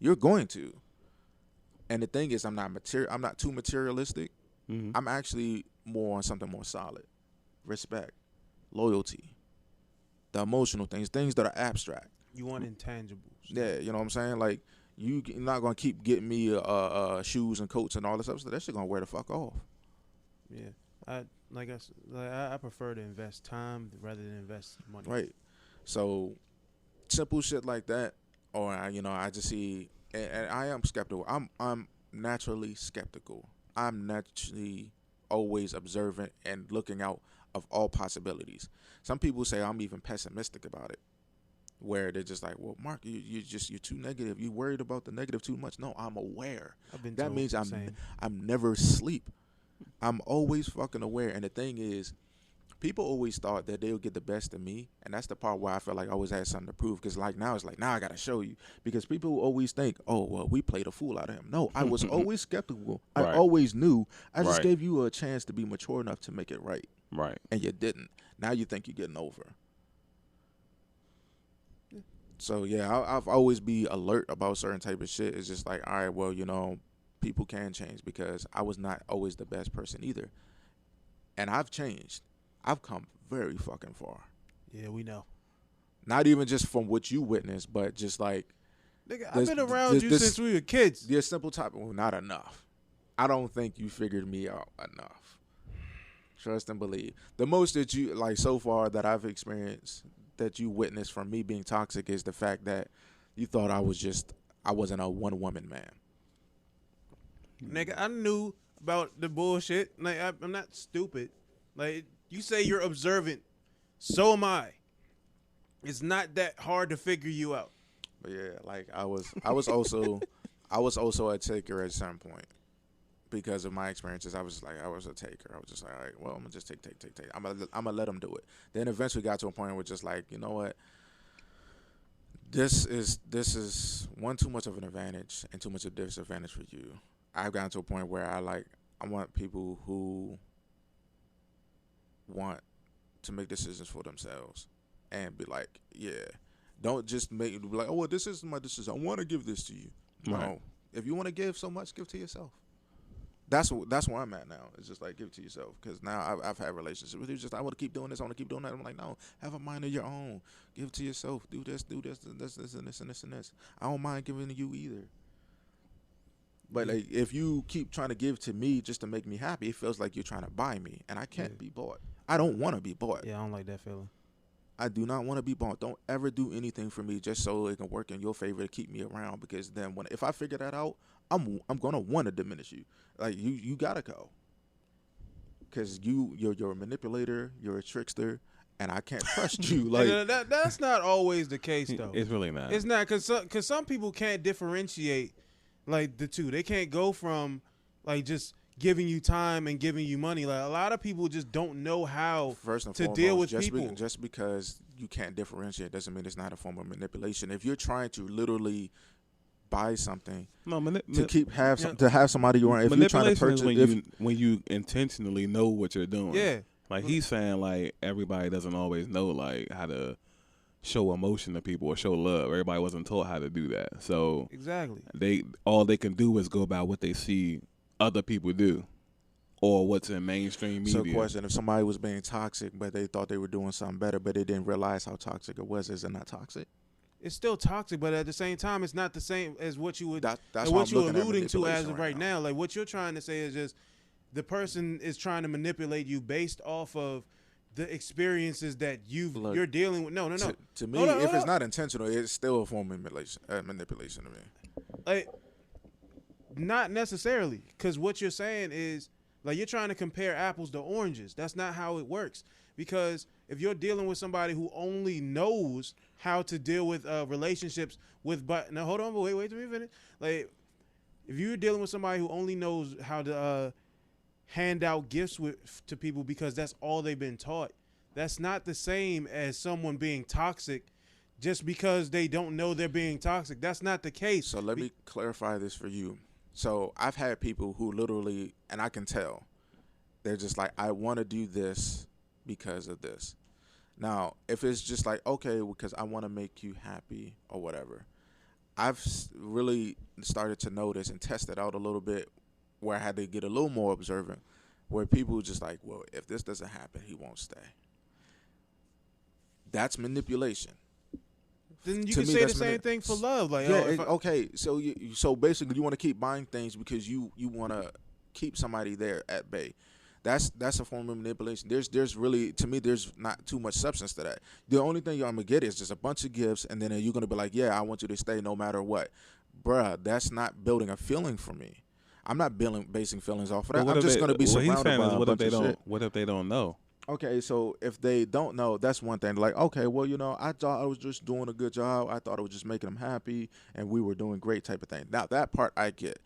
You're going to. And the thing is, I'm not too materialistic. Mm-hmm. I'm actually more on something more solid. Respect, loyalty, the emotional things that are abstract. You want intangibles. Yeah, you know what I'm saying? Like, you're not going to keep getting me shoes and coats and all this stuff. So that shit going to wear the fuck off. Yeah. I prefer to invest time rather than invest money. Right. So, simple shit like that. Or, I just see... And I am skeptical. I'm naturally skeptical. I'm naturally always observant and looking out of all possibilities. Some people say I'm even pessimistic about it, where they're just like, "Well, Mark, you're too negative. You worried about the negative too much." No, I'm aware. That means I'm never asleep. I'm always fucking aware. And the thing is, people always thought that they would get the best of me, and that's the part where I feel like I always had something to prove. Because now it's like, now I gotta show you. Because people always think, oh, well, we played a fool out of him. No, I was always skeptical. Right. I always knew. I just gave you a chance to be mature enough to make it right. Right. And you didn't. Now you think you're getting over. Yeah. So yeah, I've always be alert about certain type of shit. It's just like, all right, well, people can change, because I was not always the best person either, and I've changed. I've come very fucking far. Yeah, we know. Not even just from what you witnessed, but just like Nigga, I've This- been around this- you this- since we were kids. The simple topic, well, not enough. I don't think you figured me out enough. Trust and believe. The most that you like so far that I've experienced that you witnessed from me being toxic is the fact that you thought I wasn't a one woman man. Nigga, I knew about the bullshit. Like I'm not stupid. Like you say you're observant, so am I. It's not that hard to figure you out. But yeah, like I was also a taker at a certain point because of my experiences. I was a taker. I was just like, all right, well, I'm gonna just take. I'm gonna let them do it. Then eventually got to a point where just like, you know what? This is one too much of an advantage and too much of a disadvantage for you. I've gotten to a point where I want people who want to make decisions for themselves and be like, yeah, don't just make it be like, oh, well, this is my decision. I want to give this to you. No, Right. if you want to give so much, give to yourself. That's where I'm at now. It's just like give it to yourself because now I've had relationships with you. Just I want to keep doing this. I want to keep doing that. I'm like, no, have a mind of your own. Give it to yourself. Do this, and this. I don't mind giving to you either. But like, if you keep trying to give to me just to make me happy, it feels like you're trying to buy me, and I can't be bought. I don't want to be bought. Yeah, I don't like that feeling. I do not want to be bought. Don't ever do anything for me just so it can work in your favor to keep me around. Because then if I figure that out, I'm gonna want to diminish you. Like you gotta go. Because you're a manipulator, you're a trickster, and I can't trust you. Like that's not always the case though. It's really not. It's not because some people can't differentiate like the two. They can't go from like just giving you time and giving you money. Like a lot of people just don't know how first and to foremost, deal with just people. just because you can't differentiate doesn't mean it's not a form of manipulation. If you're trying to literally buy something No, to have somebody around, if you're trying to manipulation purchase, is when you intentionally know what you're doing. Yeah. Like he's saying, like everybody doesn't always know like how to show emotion to people or show love. Everybody wasn't taught how to do that. So Exactly. all they can do is go about what they see other people do, or what's in mainstream media. So, question: if somebody was being toxic, but they thought they were doing something better, but they didn't realize how toxic it was, is it not toxic? It's still toxic, but at the same time, it's not the same as what you would. That's and why what I'm you're looking at alluding to as manipulation of right right now. Like what you're trying to say is just the person is trying to manipulate you based off of the experiences that you're dealing with. No. To me, Hold on, if hold it's on. not intentional, it's still a form of manipulation to me. Like, not necessarily, because what you're saying is like you're trying to compare apples to oranges. That's not how it works. Because if you're dealing with somebody who only knows how to deal with relationships with, but now hold on, wait till we finish. Like, if you're dealing with somebody who only knows how to hand out gifts to people because that's all they've been taught, that's not the same as someone being toxic just because they don't know they're being toxic. That's not the case. So let me clarify this for you. So I've had people who literally, and I can tell, they're just like, I want to do this because of this. Now, if it's just like, okay, because I want to make you happy or whatever, I've really started to notice and test it out a little bit where I had to get a little more observant, where people just like, well, if this doesn't happen, he won't stay. That's manipulation. Then you To can me, say the that's same thing for love. Like, Yeah, oh, okay. So basically, you want to keep buying things because you want to keep somebody there at bay. That's a form of manipulation. There's really, to me, there's not too much substance to that. The only thing you're gonna get is just a bunch of gifts, and then you're gonna be like, yeah, I want you to stay no matter what, bruh. That's not building a feeling for me. I'm not basing feelings off of that. I'm just gonna be surrounded by a bunch of shit. What if they don't know? Okay, so if they don't know, that's one thing. Like, okay, well, I thought I was just doing a good job. I thought I was just making them happy, and we were doing great type of thing. Now that part I get.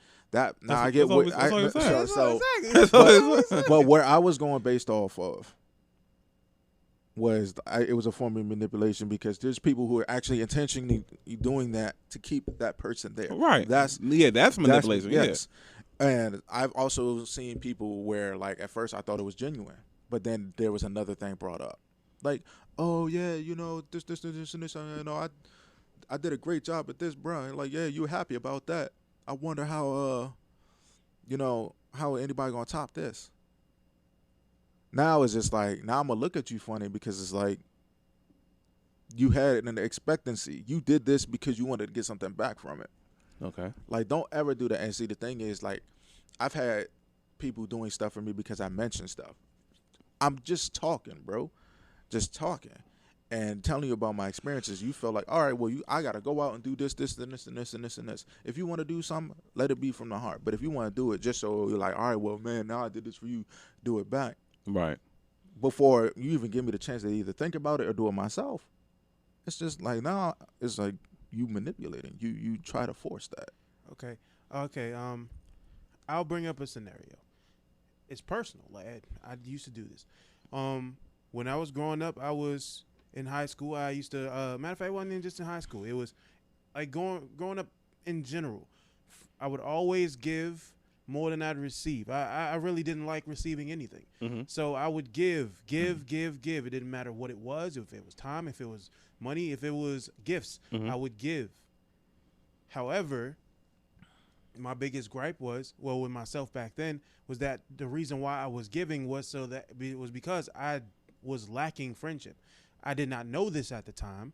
I get what but where I was going based off of was it was a form of manipulation because there's people who are actually intentionally doing that to keep that person there. Right. That's manipulation. Yes. And I've also seen people where, like, at first I thought it was genuine, but then there was another thing brought up, like, oh yeah, this and this, I did a great job at this, bro. And like, yeah, you're happy about that. I wonder how how anybody gonna top this. Now it's just like, now I'm gonna look at you funny because it's like you had an expectancy. You did this because you wanted to get something back from it. Okay. Like, don't ever do that. And see, the thing is, like, I've had people doing stuff for me because I mentioned stuff. I'm just talking, bro. Just talking. And telling you about my experiences. You feel like, all right, well, I got to go out and do this, and this, and this, and this, and this. If you want to do something, let it be from the heart. But if you want to do it just so you're like, all right, well, man, now I did this for you, do it back. Right. Before you even give me the chance to either think about it or do it myself. It's just like, now it's like you manipulating. You try to force that. Okay. I'll bring up a scenario. It's personal. Like I used to do this. When I was growing up, I was in high school. I used to. Matter of fact, it wasn't even just in high school. It was like growing up in general. I would always give more than I'd receive. I really didn't like receiving anything. Mm-hmm. So I would give. It didn't matter what it was, if it was time, if it was money, if it was gifts, Mm-hmm. I would give. However, my biggest gripe was, well, with myself back then, was that the reason why I was giving was so that it was because I was lacking friendship. I did not know this at the time.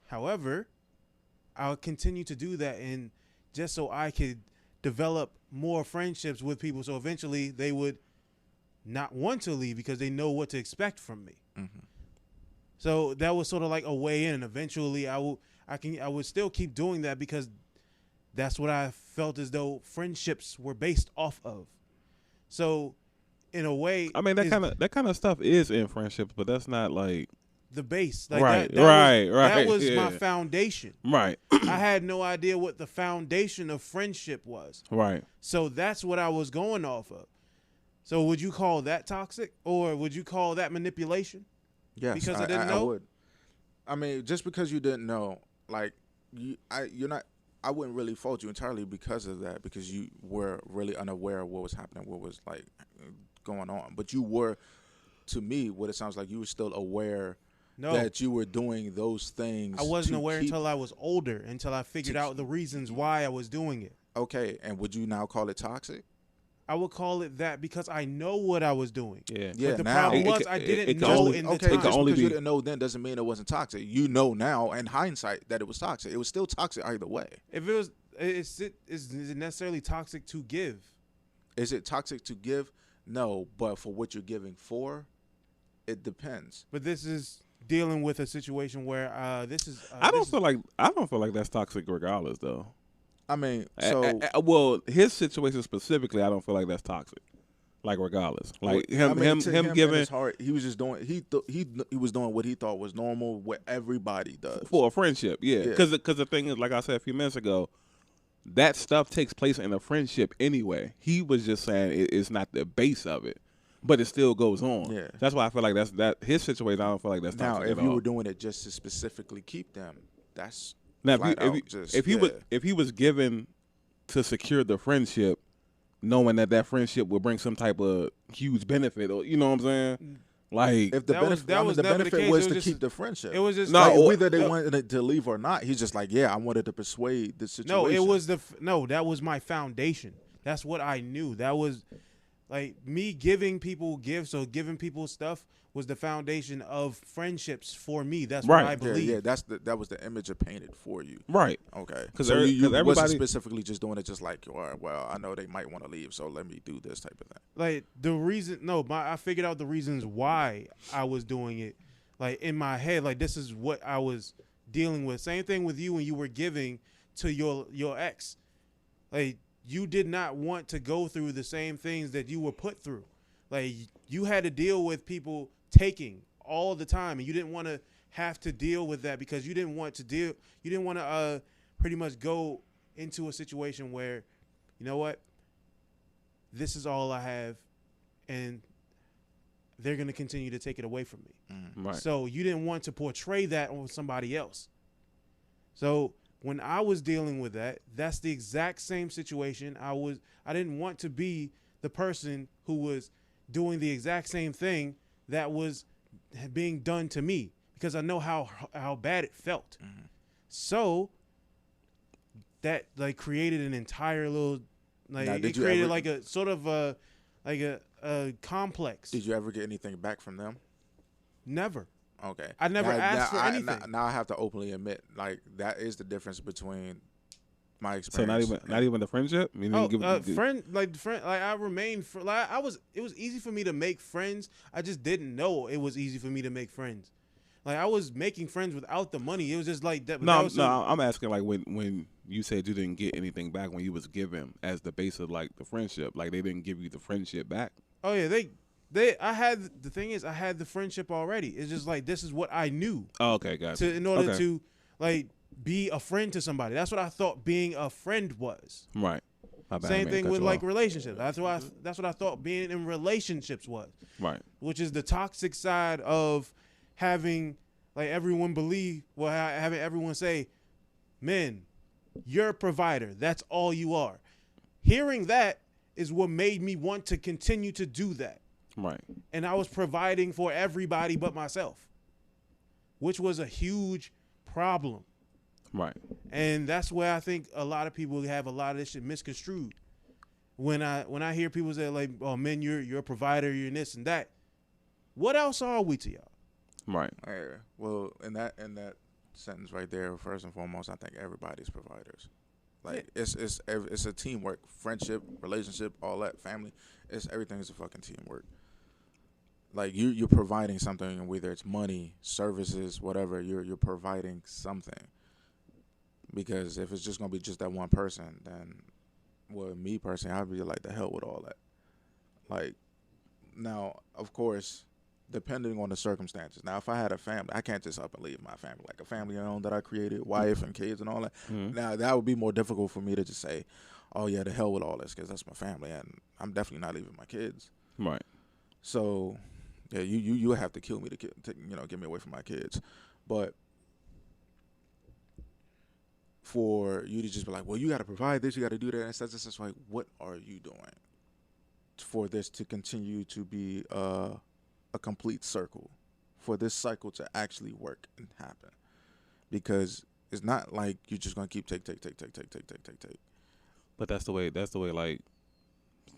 However, I'll continue to do that, and just so I could develop more friendships with people, so eventually they would not want to leave because they know what to expect from me. Mm-hmm. So that was sort of like a way in, and eventually I would still keep doing that because that's what I felt as though friendships were based off of. So, in a way, I mean, that kind of stuff is in friendships, but that's not like the base. Like right. That was yeah. my foundation. Right. I had no idea what the foundation of friendship was. Right. So that's what I was going off of. So would you call that toxic, or would you call that manipulation? Yes, Because I didn't know? I would. I mean, just because you didn't know, like you're not. I wouldn't really fault you entirely because of that, because you were really unaware of what was happening, what was like going on. But you were, to me, what it sounds like, you were still aware that you were doing those things. I wasn't aware until I was older, until I figured out the reasons why I was doing it. Okay, and would you now call it toxic? I would call it that because I know what I was doing. Yeah. Yeah. But the now, problem was I didn't know in the okay, time. just only because you be- didn't know then doesn't mean it wasn't toxic. You know now, in hindsight, that it was toxic. It was still toxic either way. If it was, is it necessarily toxic to give? Is it toxic to give? No, but for what you're giving for, it depends. But this is dealing with a situation where this is. I don't feel like that's toxic regardless, though. I mean, so well, his situation specifically, I don't feel like that's toxic. Like regardless, like to him him in giving his heart, he was just doing he was doing what he thought was normal, what everybody does for a friendship, yeah. Because the thing is, like I said a few minutes ago, that stuff takes place in a friendship anyway. He was just saying it's not the base of it, but it still goes on. Yeah. That's why I feel like that's his situation. I don't feel like that's Now, toxic if at you all. were doing it just to specifically keep them, that's Now, flat out if he was given to secure the friendship, knowing that friendship will bring some type of huge benefit, or you know what I'm saying? Like if the benefit was to keep the friendship, it was just whether they wanted to leave or not. He's just like, yeah, I wanted to persuade the situation. No, it was that was my foundation. That's what I knew. That was like me giving people gifts or giving people stuff was the foundation of friendships for me. That's what I believe. Yeah, that was the image it painted for you. Right. Okay. Because so you everybody wasn't specifically just doing it just like, all right, well, I know they might want to leave, so let me do this type of thing. Like the reason, I figured out the reasons why I was doing it. Like in my head, like this is what I was dealing with. Same thing with you when you were giving to your ex. Like you did not want to go through the same things that you were put through. Like you had to deal with people taking all the time, and you didn't want to have to deal with that because you didn't want to pretty much go into a situation where, you know what, this is all I have, and they're going to continue to take it away from me. Right. So you didn't want to portray that on somebody else. So when I was dealing with that, that's the exact same situation. I didn't want to be the person who was doing the exact same thing that was being done to me, because I know how bad it felt. Mm-hmm. So that like created an entire little it created like a sort of a complex. Did you ever get anything back from them? Never. Okay. I never asked for anything. Now I have to openly admit, like, that is the difference between my So experience. not even the friendship. You didn't Friend, like I remained like it was easy for me to make friends. I just didn't know it was easy for me to make friends. Like I was making friends without the money. It was just like that. No, that I'm asking like when you said you didn't get anything back when you was given as the base of like the friendship, like they didn't give you the friendship back. Oh yeah, I had the thing is I had the friendship already. It's just like this is what I knew. Oh, okay, gotcha. In order to like be a friend to somebody. That's what I thought being a friend was. Right. Same thing with like relationships. That's what I thought being in relationships was. Right. Which is the toxic side of having like everyone believe, well, having everyone say, "Men, you're a provider. That's all you are." Hearing that is what made me want to continue to do that. Right. And I was providing for everybody but myself, which was a huge problem. Right. And that's where I think a lot of people have a lot of this shit misconstrued. When I hear people say like, "Oh, men, you're a provider, you're this and that." What else are we to y'all? Right. Yeah. Well, in that sentence right there, first and foremost, I think everybody's providers. Like it's a teamwork, friendship, relationship, all that, family. Everything is a fucking teamwork. Like you're providing something, whether it's money, services, whatever. You're providing something. Because if it's just gonna be just that one person, then, well, me personally, I'd be like, the hell with all that. Like, now, of course, depending on the circumstances. Now, if I had a family, I can't just up and leave my family. Like a family owned that I created, wife and kids and all that. Mm-hmm. Now, that would be more difficult for me to just say, "Oh yeah, the hell with all this," because that's my family, and I'm definitely not leaving my kids. Right. So, yeah, you have to kill me to get me away from my kids, but for you to just be like, well, you got to provide this, you got to do that, and it's just like, what are you doing for this to continue to be a complete circle, for this cycle to actually work and happen? Because it's not like you're just gonna keep take. But that's the way like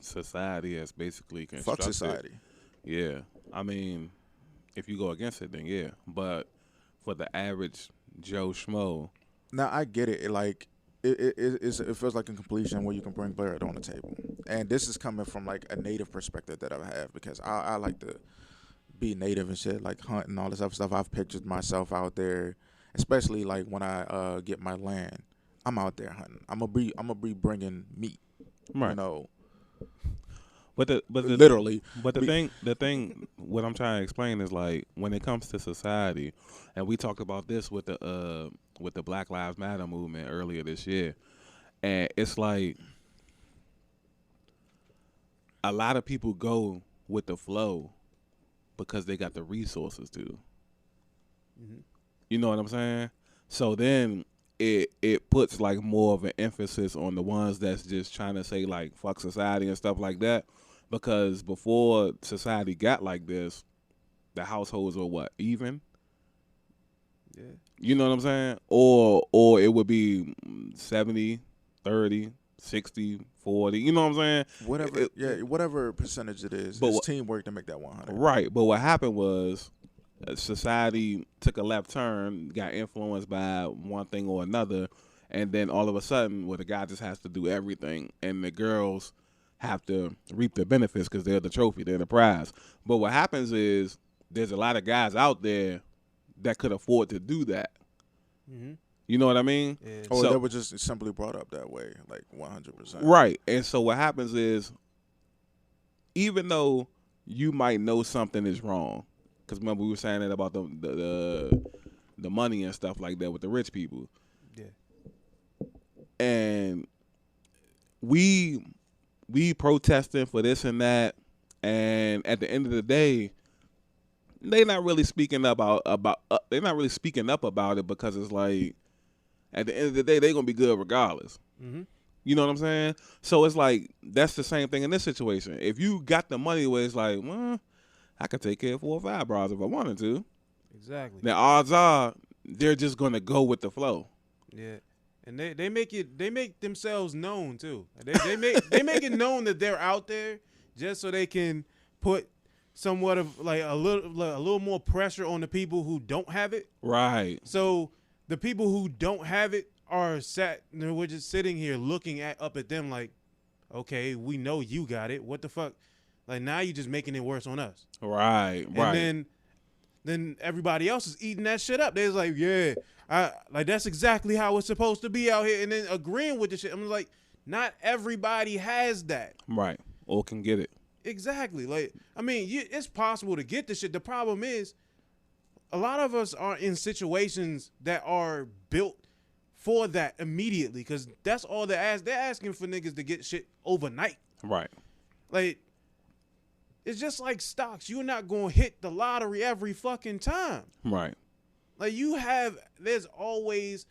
society has basically constructed. Fuck society. Yeah. I mean, if you go against it, then yeah. But for the average Joe Schmo. Now I get it. It feels like a completion where you can bring bread on the table, and this is coming from like a native perspective that I have, because I like to be native and shit, like hunt and all this other stuff. I've pictured myself out there, especially like when I get my land. I'm out there hunting. I'm gonna be bringing meat. Right. You know. But the literally. But the thing, what I'm trying to explain is like when it comes to society, and we talked about this with the Black Lives Matter movement earlier this year, and it's like a lot of people go with the flow because they got the resources to. Mm-hmm. You know what I'm saying? So then it puts like more of an emphasis on the ones that's just trying to say like fuck society and stuff like that. Because before society got like this, the households were what, even? Yeah. You know what I'm saying? Or it would be 70, 30, 60, 40. You know what I'm saying? Whatever. Whatever percentage it is. It's teamwork to make that 100. Right. But what happened was society took a left turn, got influenced by one thing or another, and then all of a sudden, the guy just has to do everything, and the girls have to reap the benefits because they're the trophy, they're the prize. But what happens is there's a lot of guys out there that could afford to do that. Mm-hmm. You know what I mean? Yeah. Or they were just simply brought up that way, like 100%. Right. And so what happens is, even though you might know something is wrong, because remember we were saying that about the money and stuff like that with the rich people. Yeah. And we protesting for this and that, and at the end of the day, they're not really speaking up about it, because it's like at the end of the day they're gonna be good regardless. Mm-hmm. You know what I'm saying? So it's like that's the same thing in this situation. If you got the money where it's like, well, I could take care of 4 or 5 bras if I wanted to. Exactly. Now odds are they're just gonna go with the flow. Yeah. And they make themselves known too. They make it known that they're out there just so they can put somewhat of like a little more pressure on the people who don't have it. Right. So the people who don't have it are we're just sitting here looking up at them like, okay, we know you got it. What the fuck? Like, now you're just making it worse on us. Right. And then everybody else is eating that shit up. They're like, yeah, like that's exactly how it's supposed to be out here. And then agreeing with the shit. I'm like, not everybody has that. Right. Or can get it. Exactly. Like, I mean, it's possible to get this shit. The problem is, a lot of us are in situations that are built for that immediately, because that's all they're asking for niggas to get shit overnight. Right. Like, it's just like stocks. You're not going to hit the lottery every fucking time. Right. Like, there's always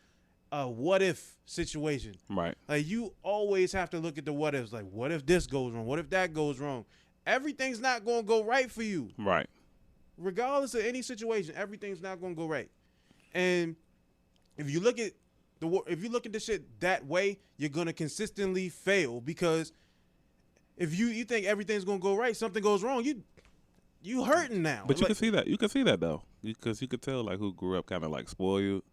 a what if situation. Right. Like, you always have to look at the what ifs. Like, what if this goes wrong? What if that goes wrong? Everything's not going to go right for you. Right. Regardless of any situation, everything's not going to go right. And if you look at the shit that way, you're going to consistently fail, because if you think everything's going to go right, something goes wrong, you hurting now. But you can see that. You can see that though, because you could tell like who grew up kind of like spoiled,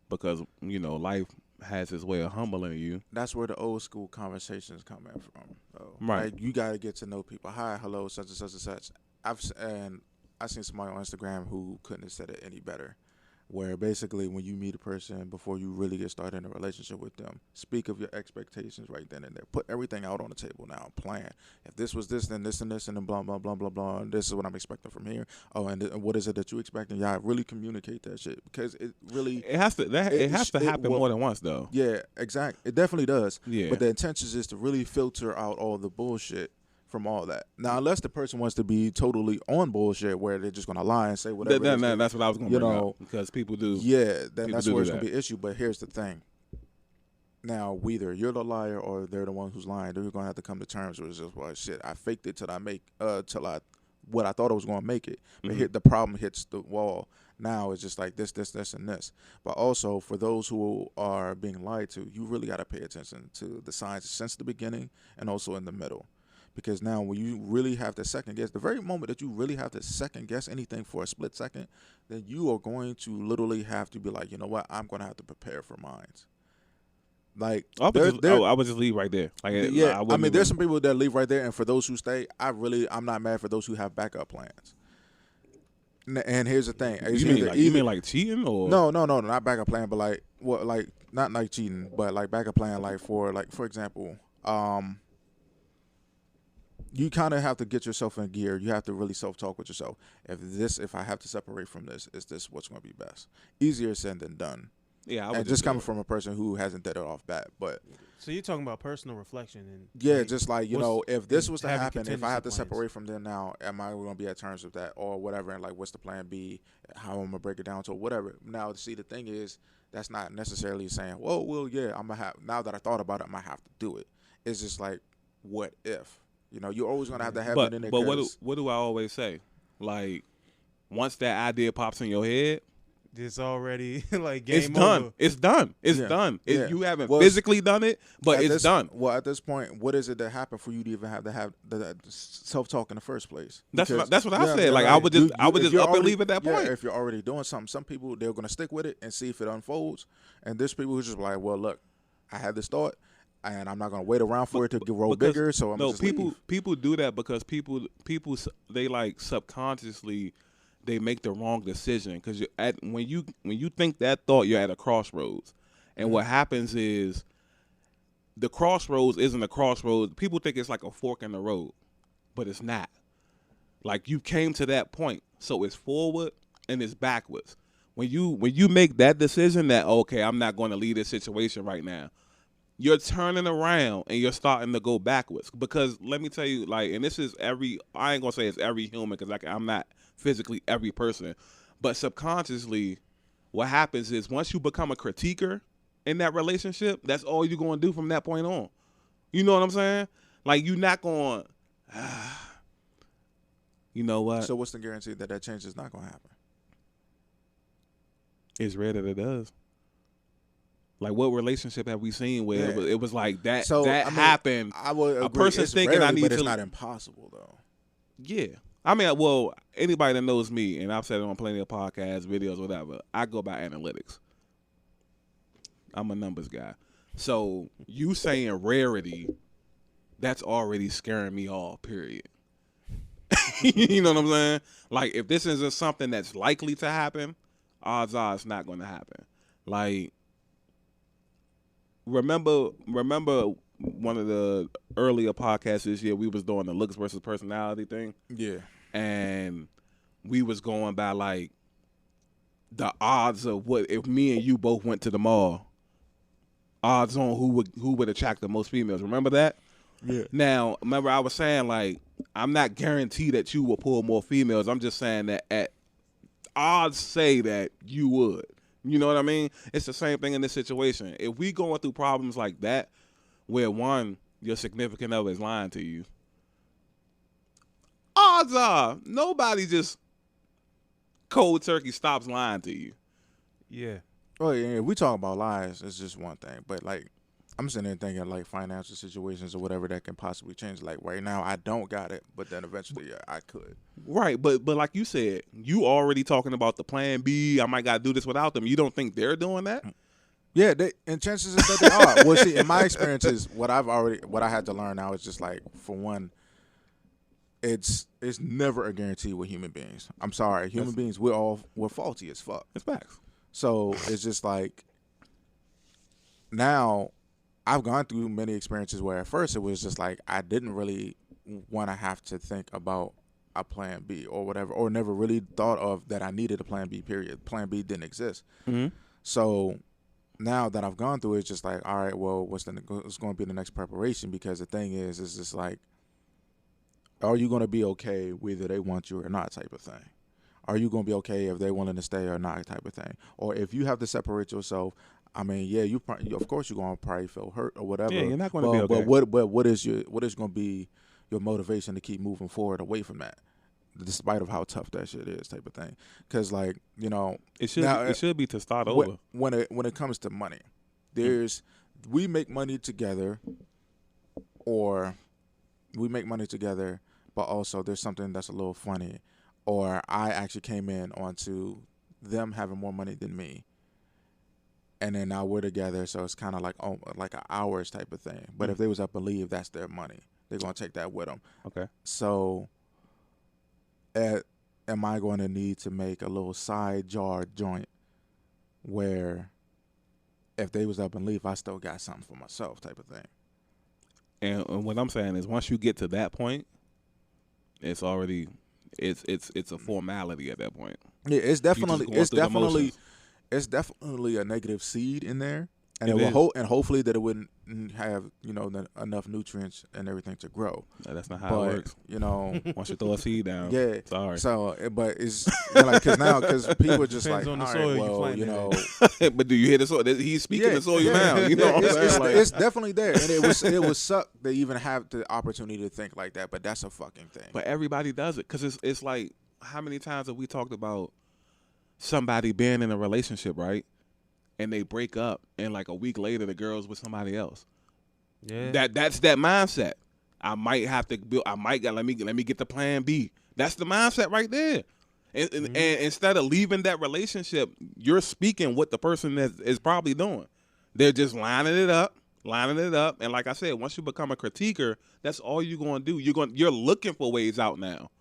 because life has its way of humbling you. That's where the old school conversations come in from. Though. Right. Like, you got to get to know people. Hi, hello, such and such and such. I seen somebody on Instagram who couldn't have said it any better, where basically when you meet a person, before you really get started in a relationship with them, speak of your expectations right then and there. Put everything out on the table now. Plan. If this was this, then this and this, and then blah, blah, blah, blah, blah. And this is what I'm expecting from here. Oh, and what is it that you expecting? Y'all really communicate that shit, because it has to happen more than once though. Yeah, exactly. It definitely does. Yeah. But the intention is to really filter out all the bullshit from all that. Now, unless the person wants to be totally on bullshit, where they're just going to lie and say whatever. That's what I was going to bring up, because people do. Yeah, then that's where it's going to be an issue. But here's the thing. Now, either you're the liar or they're the one who's lying. They're going to have to come to terms with just, well, shit, I faked it till what I thought I was going to make it. But the problem hits the wall. Now it's just like this, and this. But also, for those who are being lied to, you really got to pay attention to the signs since the beginning and also in the middle. Because now when you really have to second guess, the very moment that you really have to second guess anything for a split second, then you are going to literally have to be like, you know what, I'm going to have to prepare for mine. Like, I would just leave right there. Like, yeah, I mean, there's some people that leave right there, and for those who stay, I'm not mad for those who have backup plans. And here's the thing: you mean like cheating, or no, not backup plan, but like what, like not like cheating, but like backup plan, like for example, you kind of have to get yourself in gear. You have to really self-talk with yourself. If I have to separate from this, is this what's going to be best? Easier said than done. Yeah, and just coming from a person who hasn't did it off bat, but so you're talking about personal reflection and just like if this was to happen, if I have to plans. separate from them now, am I going to be at terms with that or whatever? And like, what's the plan B? How I'm gonna break it down to whatever. Now, see, the thing is, that's not necessarily saying, well, yeah, I'm gonna have. Now that I thought about it, I might have to do it. It's just like, what if? You're always gonna have to have it in there. But what do I always say? Like, once that idea pops in your head, it's already like game it's done. over. It's done. It's done. You haven't physically done it, but it's done. Well, at this point, what is it that happened for you to even have the self-talk in the first place? That's what I said. Like, I would just up and leave at that point. If you're already doing something, some people, they're gonna stick with it and see if it unfolds. And there's people who just like, well, look, I had this thought, and I'm not gonna wait around for it to grow bigger. So I'm just leave. People do that because people they like subconsciously. They make the wrong decision, because when you think that thought, you're at a crossroads, and what happens is the crossroads isn't a crossroads. People think it's like a fork in the road, but it's not. Like, you came to that point, so it's forward and it's backwards. When you make that decision that, okay, I'm not going to leave this situation right now, you're turning around and you're starting to go backwards. Because let me tell you, like, and this is I ain't gonna say it's every human, because I'm not physically every person, but subconsciously what happens is once you become a critiquer in that relationship, that's all you're going to do from that point on. You know what I'm saying? Like, you're not going, you know what? So what's the guarantee that change is not going to happen? It's rare that it does. Like, what relationship have we seen where it was like that? So that happened. I would agree. A person it's thinking rarely, I need but to. It's not impossible though. Yeah. I mean, well, anybody that knows me, and I've said it on plenty of podcasts, videos, whatever, I go by analytics. I'm a numbers guy. So you saying rarity, that's already scaring me off, period. You know what I'm saying? Like, if this isn't something that's likely to happen, odds are it's not going to happen. Like, remember one of the earlier podcasts this year, we was doing the looks versus personality thing? Yeah. And we was going by, like, the odds of what, if me and you both went to the mall, odds on who would attract the most females. Remember that? Yeah. Now, remember I was saying, like, I'm not guaranteed that you will pull more females. I'm just saying that at odds say that you would. You know what I mean? It's the same thing in this situation. If we going through problems like that, where one, your significant other is lying to you, odds are nobody just cold turkey stops lying to you. Yeah. Well, yeah, if we talk about lies, it's just one thing. But, like, I'm sitting there thinking, like, financial situations or whatever that can possibly change. Like, right now, I don't got it, but then eventually I could. Right, but like you said, you already talking about the plan B, I might got to do this without them. You don't think they're doing that? Yeah, and chances is that they are. Well, see, in my experiences, what I had to learn now is just, like, for one, it's never a guarantee with human beings. I'm sorry. Human beings, we're faulty as fuck. It's facts. So it's just like, now I've gone through many experiences where at first it was just like I didn't really want to have to think about a plan B or whatever, or never really thought of that I needed a plan B, period. Plan B didn't exist. Mm-hmm. So now that I've gone through it, it's just like, all right, well, what's going to be the next preparation? Because the thing is just like, are you going to be okay whether they want you or not type of thing? Are you going to be okay if they're willing to stay or not type of thing? Or if you have to separate yourself, I mean, yeah, of course you're going to probably feel hurt or whatever. Yeah, you're not going to be okay. But what is going to be your motivation to keep moving forward away from that, despite of how tough that shit is type of thing? Because, like, you know, it should be to start over. When it comes to money, we make money together, or we make money together, but also there's something that's a little funny. Or I actually came in onto them having more money than me, and then now we're together, so it's kind of like an hours type of thing. But if they was up and leave, that's their money. They're gonna take that with them. Okay. So, am I going to need to make a little side jar joint where, if they was up and leave, I still got something for myself type of thing? And what I'm saying is, once you get to that point, it's already. It's a formality at that point. Yeah, it's definitely a negative seed in there, and and hopefully that it wouldn't have enough nutrients and everything to grow. No, that's not how it works. You know, once you throw a seed down, yeah. Sorry. So, but it's because people are just like, on the all soil right, you well, plant you it know. But do you hear the soil? He's speaking the soil now. You know what I'm saying? Like, it's definitely there, and it would suck to even have the opportunity to think like that. But that's a fucking thing. But everybody does it because it's like, how many times have we talked about somebody being in a relationship, right? And they break up, and like a week later, the girl's with somebody else. Yeah, that's that mindset. I might have to build. Let me get the plan B. That's the mindset right there. And instead of leaving that relationship, you're speaking what the person is probably doing. They're just lining it up. And like I said, once you become a critiquer, that's all you're going to do. You're looking for ways out now.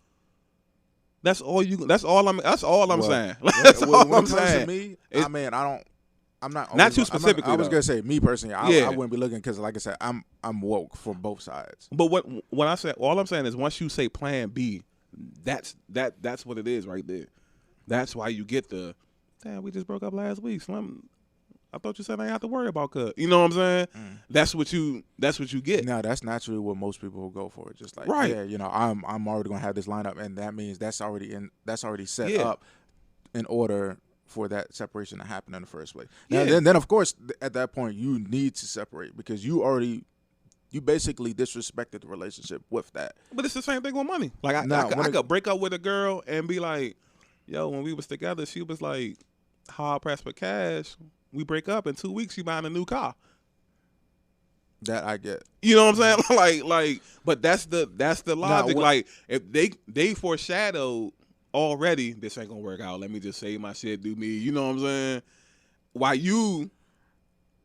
That's all I'm saying. That's all I'm saying. To me, I'm not not too specifically. I was gonna say me personally. I wouldn't be looking because, like I said, I'm woke from both sides. But what I said, all I'm saying is, once you say plan B, that's what it is right there. That's why you get the, damn, we just broke up last week. So I thought you said I ain't have to worry about cut. You know what I'm saying? That's what you get. No, that's naturally what most people will go for. Just like, right. Yeah, you know, I'm already gonna have this lineup, and that means that's already set up in order for that separation to happen in the first place. Now, then of course at that point you need to separate because you basically disrespected the relationship with that. But it's the same thing with money. Like I could break up with a girl and be like, yo, when we was together, she was like hard pressed for cash. We break up in 2 weeks, she buying a new car. That I get. You know what I'm saying? But that's the logic. what- Like, if they foreshadowed already, this ain't gonna work out. Let me just say my shit, do me. You know what I'm saying? Why you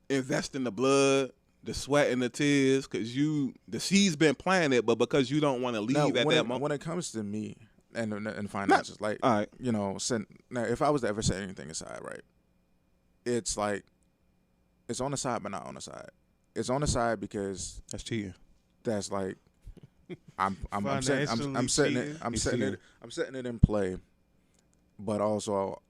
invest in the blood, the sweat, and the tears, because the seed's been planted, but because you don't want to leave Now, at that moment. when it comes to me and finances, like, all right. you know, now if I was to ever set anything aside, right, it's like it's on the side, but not on the side. It's on the side because That's cheating. that's like I'm Financially setting cheating. it in play, but also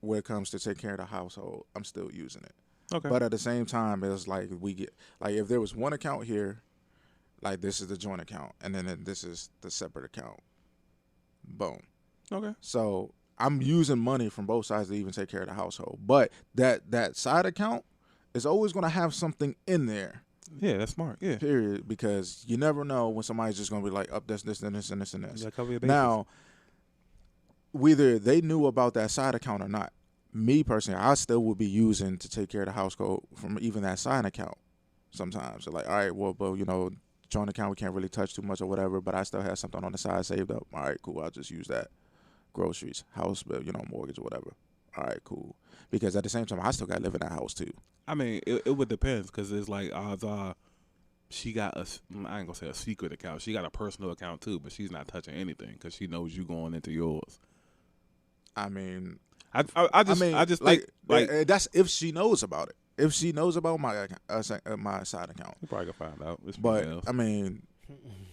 when it comes to take care of the household, I'm still using it. Okay. But at the same time, it's like we get like if there was one account here, like this is the joint account, and then this is the separate account. Boom. Okay. So I'm using money from both sides to even take care of the household. But that side account is always going to have something in there. Yeah, that's smart. Yeah. Period. Because you never know when somebody's just going to be like, up this, and this, and this, and this. You gotta cover your bases. Now, whether they knew about that side account or not, me personally, I still would be using to take care of the household from even that side account. Sometimes they're like, all right, well, but you know, joint account we can't really touch too much or whatever. But I still have something on the side saved up. All right, cool. I'll just use that. Groceries, house bill, you know, mortgage or whatever. All right, cool. Because at the same time, I still got to live in that house too. I mean, it would depend because it's like odds are she got I ain't gonna say a secret account. She got a personal account too, but she's not touching anything because she knows you going into yours. I mean, I just like, think like that's if she knows about it. If she knows about my my side account, you probably gonna find out. It's but females. I mean,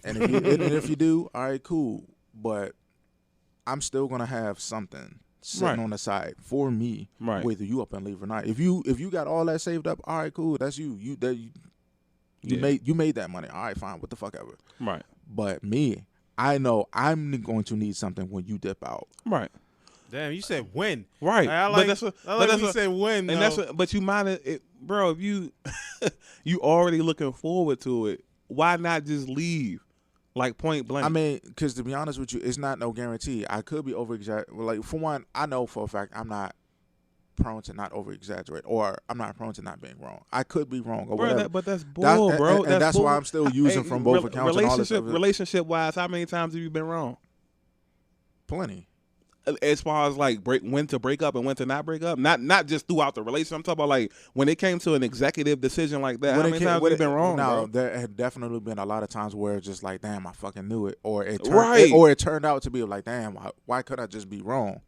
and if you do, all right, cool. But I'm still gonna have something sitting Right. on the side for me, Right. whether you up and leave or not. If you got all that saved up, all right, cool. That's you. You Yeah. made that money. All right, fine. What the fuck ever. Right. But me, I know I'm going to need something when you dip out. Right. Damn, you said when. Right. I but like, that's I like you said when. and that's but you mind it, bro. If you you already looking forward to it, why not just leave? Like point blank. I mean, because to be honest with you, it's not no guarantee. I could be over exaggerating. Like for one, I know for a fact I'm not prone to not over exaggerate, or I'm not prone to not being wrong. I could be wrong or whatever. But that's bull, bro. And that's bull. why I'm still using from both accounts. And all this stuff. Relationship wise, how many times have you been wrong? Plenty. As far as like when to break up and when to not break up, not just throughout the relationship. I'm talking about like when it came to an executive decision like that. How many times have you been wrong? No, bro? there had definitely been a lot of times where it's just like, damn, I fucking knew it, or it turned out to be like, damn, why could I just be wrong?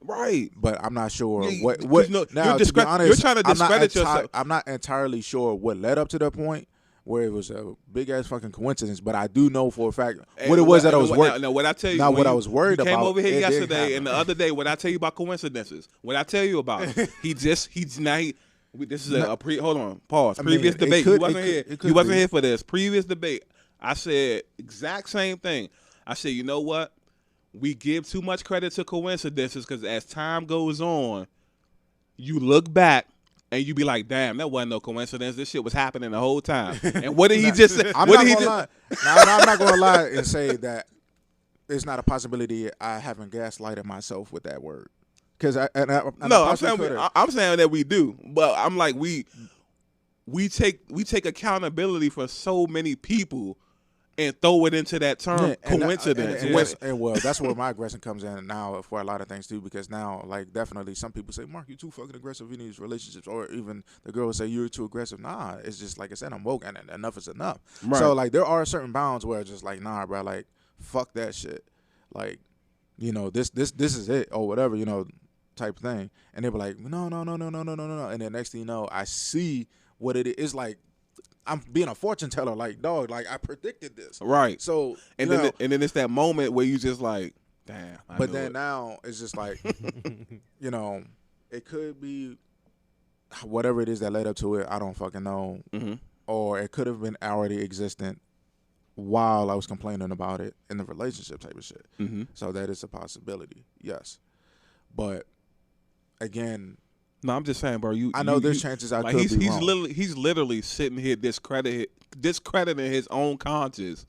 Right. But I'm not sure Yeah, what. no, Now, you're to be honest, you're trying to discredit yourself. I'm not entirely sure what led up to that point where it was a big ass fucking coincidence, but I do know for a fact what it was that I was worried. Now, what I tell you, Now, when what I was worried you came about, over here it did yesterday happen. and the other day. What I tell you about coincidences? What I tell you about? This is a pre. Hold on, pause. I mean, Previous it debate. could- You wasn't it here. could- it could You wasn't be. here for this previous debate. I said exact same thing. I said, you know what? We give too much credit to coincidences because as time goes on, you look back. And you be like, damn, that wasn't no coincidence. This shit was happening the whole time. And what did he just say? I'm What not did he gonna just? lie. Now, I'm not gonna lie and say that it's not a possibility I haven't gaslighted myself with that word. Because No, I'm saying that we do, but I'm like we take accountability for so many people and throw it into that term coincidence. And well, that's where my aggression comes in now for a lot of things too. Because now, like, definitely, some people say, "Mark, you too fucking aggressive in these relationships," or even the girl will say, "You're too aggressive." Nah, it's just like I said, I'm woke, and enough is enough. Right. So, like, there are certain bounds where it's just like, nah, bro, like, fuck that shit. Like, you know, this is it or whatever, you know, type thing. And they be like, no. And then next thing you know, I see what it is. It's like I'm being a fortune teller, like, dog, like I predicted this. Right. So and then it's that moment where you just like, damn. But then now it's just like, you know, it could be whatever it is that led up to it. I don't fucking know. Mm-hmm. Or it could have been already existent while I was complaining about it in the relationship type of shit. Mm-hmm. So that is a possibility, yes. But again, no, I'm just saying, bro. I know there's chances I like could be wrong. He's literally sitting here discrediting his own conscience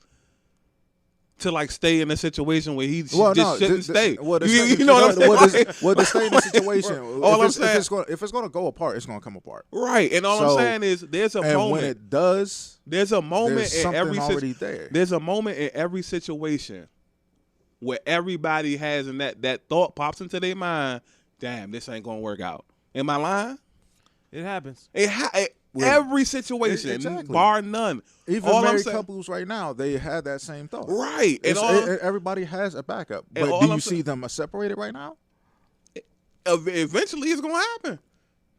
to like stay in a situation where he Well, just shouldn't stay. Well, You know what I'm saying? Well, to stay in the situation. All I'm saying, if it's gonna go apart, it's gonna come apart. right? And all I'm saying is, there's a moment. When it does, there's a moment there's in every already there. There's a moment in every situation where everybody has, and that thought pops into their mind. Damn, this ain't gonna work out. Am I lying? It happens. Every situation, exactly. bar none. Even all married couples right now, they had that same thought. Right. And everybody has a backup. But do you see them separated right now? Eventually, it's gonna happen.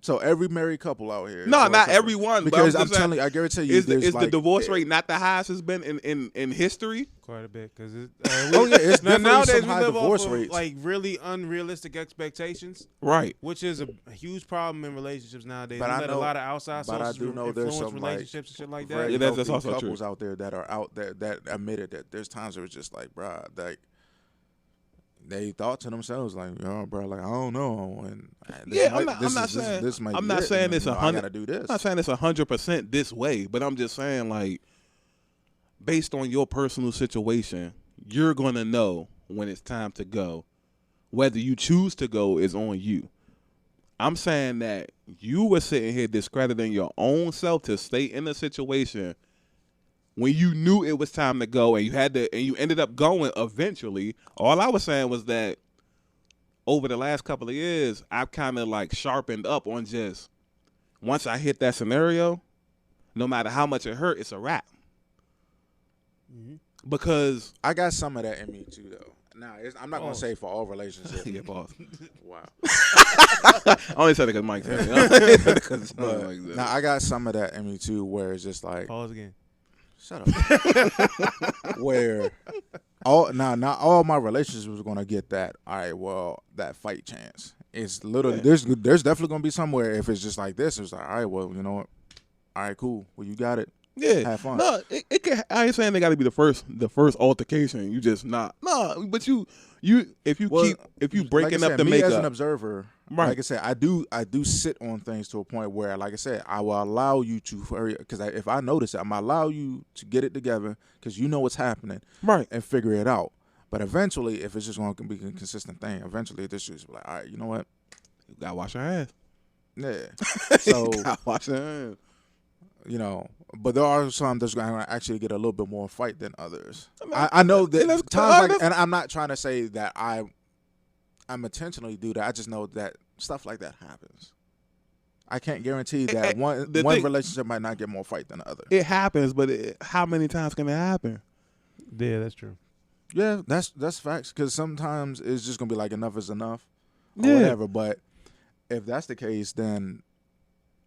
So every married couple out here. No, not everyone. Because but I'm telling you, I guarantee you, is the divorce rate not the highest it's been in history? Quite a bit, because it's definitely nowadays some high we live divorce off of, rates. like really unrealistic expectations, right? Which is a huge problem in relationships nowadays. But we I let know, a lot of outside but I sources do know there's influence some relationships and shit like that. very Yeah, that's healthy also couples true. out there that are out there that admitted that there's times where it's just like, bruh, like they thought to themselves like, yo, bro, like I don't know, and I'm not saying it's 100. I gotta do this. I'm not saying it's 100% this way, but I'm just saying like, based on your personal situation, you're gonna know when it's time to go. Whether you choose to go is on you. I'm saying that you were sitting here discrediting your own self to stay in a situation when you knew it was time to go, and you ended up going eventually. All I was saying was that over the last couple of years, I've kind of like sharpened up on just, once I hit that scenario, no matter how much it hurt, it's a wrap. Mm-hmm. Because I got some of that in me too, though. Now, I'm not gonna say for all relationships. yeah, pause. Wow. I only said it because Mike said it. But now I got some of that in me too, where it's just like, pause again. Shut up. Where not all my relationships was gonna get that. All right, well, that fight chance. It's literally there's definitely gonna be somewhere if it's just like this. It's like, all right, well, you know what? All right, cool. Well, you got it. Yeah, have fun. No, it can. I ain't saying they got to be the first altercation. You just not. No, but if you breaking like up the me makeup as an observer. Right. Like I said, I do sit on things to a point where, like I said, I will allow you to, because if I notice it, I'm gonna allow you to get it together because you know what's happening, right, and figure it out. But eventually, if it's just going to be a consistent thing, eventually this is like, all right, you know what? You gotta wash your hands. Yeah. So wash your hands. You know, but there are some that's going to actually get a little bit more fight than others. I know that times like, and I'm not trying to say that I'm intentionally do that. I just know that stuff like that happens. I can't guarantee that one relationship might not get more fight than the other. It happens, but how many times can it happen? Yeah, that's true. Yeah, that's facts. Because sometimes it's just gonna be like enough is enough, or whatever. But if that's the case, then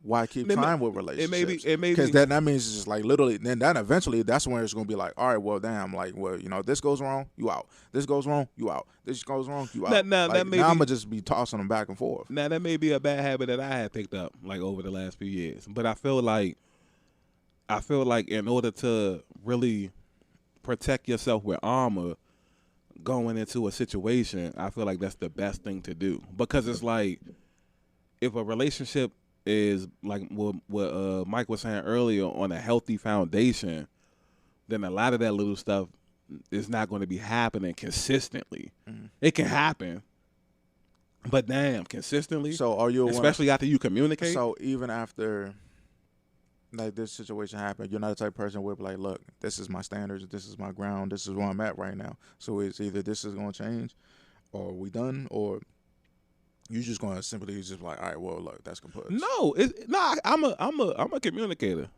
why keep trying with relationships? It may because that means it's just like literally. Then that eventually, that's when it's gonna be like, all right, well, damn, like, well, you know, this goes wrong, you out. This goes wrong, you out. This goes wrong, you out. Now I'm gonna just be tossing them back and forth. Now that may be a bad habit that I had picked up like over the last few years, but I feel like in order to really protect yourself with armor going into a situation, I feel like that's the best thing to do, because it's like if a relationship is like what Mike was saying earlier, on a healthy foundation, then a lot of that little stuff is not going to be happening consistently. It can happen, but damn, consistently. So are you, especially after you communicate? So even after like this situation happened, you're not the type of person where like, look, this is my standards, this is my ground, this is where I'm at right now. So it's either this is going to change, or we done, or you just gonna simply just like, all right, well, look, that's compulsive. No, I'm a communicator.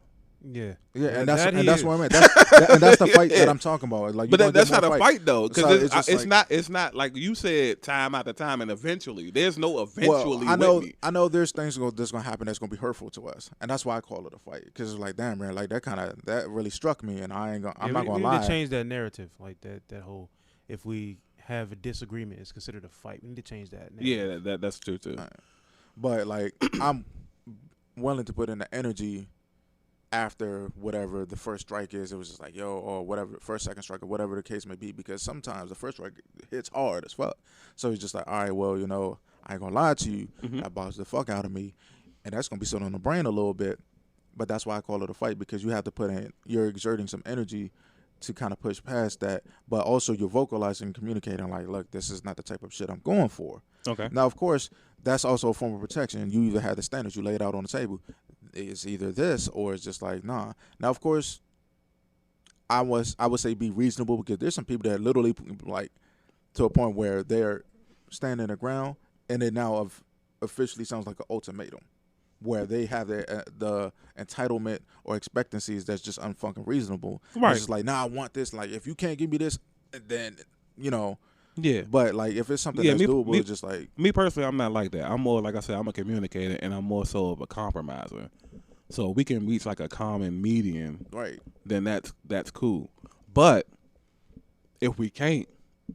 Yeah, and that's what I meant. That's the fight that I'm talking about. Like, but that's not a fight though, because so it's not like you said, time after time, and eventually. There's no eventually. Well, I know there's things that's gonna happen that's gonna be hurtful to us, and that's why I call it a fight. Because it's like, damn, man, like that really struck me, and I'm not gonna lie. We need to change that narrative, like that whole. If we have a disagreement, it's considered a fight. We need to change that narrative. Yeah, that's true too. But like, I'm willing to put in the energy after whatever the first strike is. It was just like, yo, or whatever, first, second strike, or whatever the case may be, because sometimes the first strike hits hard as fuck. So he's just like, all right, well, you know, I ain't gonna lie to you, that bothers the fuck out of me, and that's gonna be sitting on the brain a little bit. But that's why I call it a fight, because you have to put in, you're exerting some energy to kind of push past that, but also you're vocalizing and communicating like, look, this is not the type of shit I'm going for. Okay. Now, of course, that's also a form of protection. You either have the standards you laid out on the table. It's either this or it's just like, nah. Now, of course, I would say be reasonable, because there's some people that literally like to a point where they're standing their ground, and it now officially sounds like an ultimatum, where they have the entitlement or expectancies that's just unfucking reasonable. Right. It's just like, nah, I want this. Like, if you can't give me this, then, you know. Yeah. But, like, if it's something Yeah, that's doable, me- it's just like. Me personally, I'm not like that. I'm more, like I said, I'm a communicator, and I'm more so of a compromiser. So if we can reach like a common median, Right. then that's cool. But if we can't,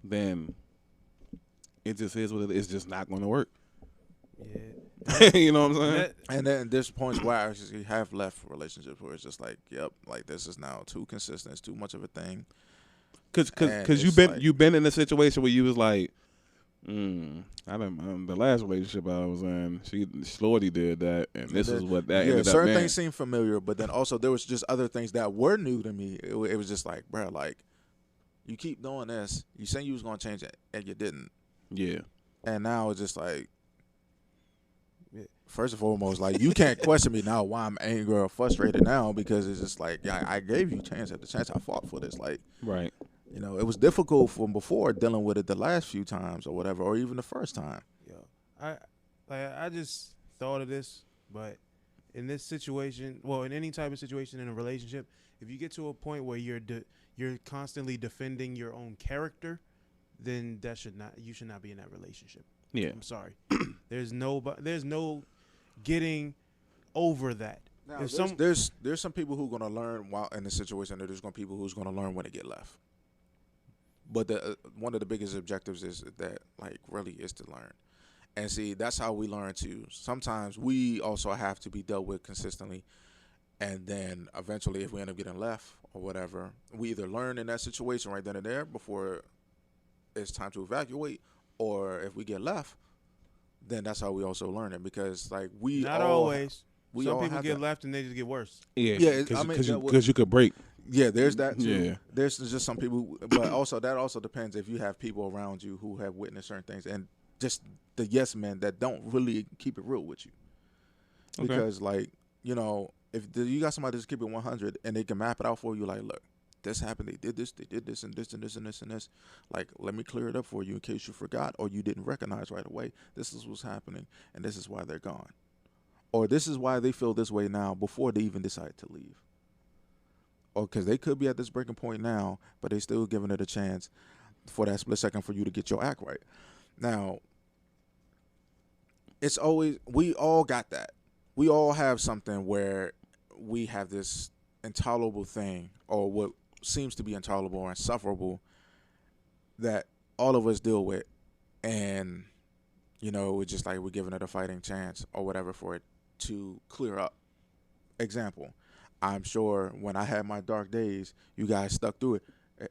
then it just is what it is. It's just not going to work. Yeah. You know what I'm saying? And then there's points where I actually have left relationships where it's just like, yep, like this is now too consistent. It's too much of a thing. Because And you've it's been like- you've been in a situation where you was like, I didn't. The last relationship I was in, Shorty did that, and this is what that Yeah, ended up certain being. things seem familiar, but then also there was just other things that were new to me. It was just like, bro, like, you keep doing this. You saying you was gonna change it, and you didn't. Yeah. And now it's just like, first and foremost, like, you can't question me now why I'm angry or frustrated now, because it's just like, yeah, I gave you chance after chance. I fought for this. Like, Right. you know, it was difficult from before dealing with it the last few times or whatever, or even the first time. Yo, I just thought of this, but in this situation, well, in any type of situation in a relationship, if you get to a point where you're constantly defending your own character, then you should not be in that relationship. Yeah. I'm sorry. There's no getting over that. Now, If there's some people who are gonna learn while in the situation. There's gonna be people who's gonna learn when they get left. But one of the biggest objectives is that, like, really is to learn. And see, that's how we learn too. Sometimes we also have to be dealt with consistently, and then eventually, if we end up getting left or whatever, we either learn in that situation right then and there before it's time to evacuate, or if we get left, then that's how we also learn it, because like we not all, always. we Some all people have get that. left and they just get worse. Yeah. Yeah, I mean, Because that would- you could break. Yeah, there's that too. Yeah. There's just some people, but also that also depends if you have people around you who have witnessed certain things, and just the yes men that don't really keep it real with you. Okay. Because, like, you know, if you got somebody that's keep it 100 and they can map it out for you, like, look, this happened, they did this, and this, and this, and this, and this. Like, let me clear it up for you in case you forgot or you didn't recognize right away. This is what's happening, and this is why they're gone. Or this is why they feel this way now before they even decide to leave. Or because they could be at this breaking point now, but they still giving it a chance for that split second for you to get your act right. Now, it's always, we all got that. We all have something where we have this intolerable thing, or what seems to be intolerable or insufferable, that all of us deal with. And, you know, it's just like we're giving it a fighting chance or whatever for it to clear up. Example, I'm sure when I had my dark days, you guys stuck through it.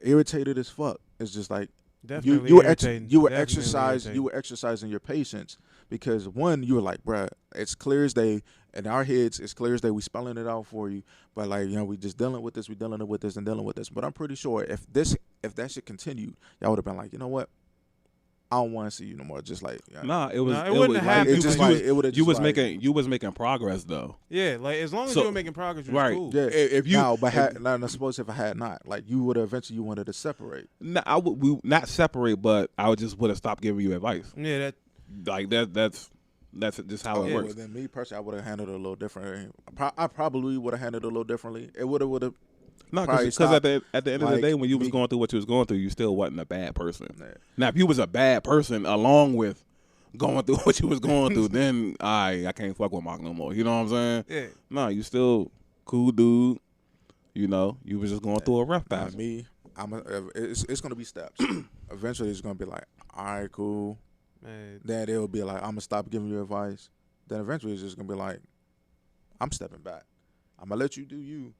Irritated as fuck. It's just like, Definitely you were irritating. Definitely you were exercising your patience, because one, you were like, bruh, it's clear as day in our heads. It's clear as day. We spelling it out for you, but like, you know, we just dealing with this. We dealing with this and dealing with this. But I'm pretty sure if that shit continued, y'all would have been like, you know what? I don't want to see you no more. Just like, Nah, it was. Nah, it wouldn't was have like, happened. It's just like, it would have. you was making progress though. Yeah, like as long as So- you were making progress, it was right. cool. Yeah. If you Now, but I suppose if I had not, like, you would have eventually wanted to separate. Nah, we not separate, but I would have stopped giving you advice. Yeah, that Like that's just how it Yeah, works. well, then me personally, I would have handled it a little different. I probably would have handled it a little differently. It would have. No, probably because stop, at the end of the like, day, when you was me- going through what you was going through, you still wasn't a bad person. Yeah. Now, if you was a bad person along with going through what you was going through, then I can't fuck with Mark no more. You know what I'm saying? yeah. No, you still cool dude. You know, you was just going through a rough Now, patch. me, it's gonna be steps. Eventually, it's gonna be like, all right, cool. Man, Then it'll be like, I'm gonna stop giving you advice. Then eventually, it's just gonna be like, I'm stepping back. I'm gonna let you do you,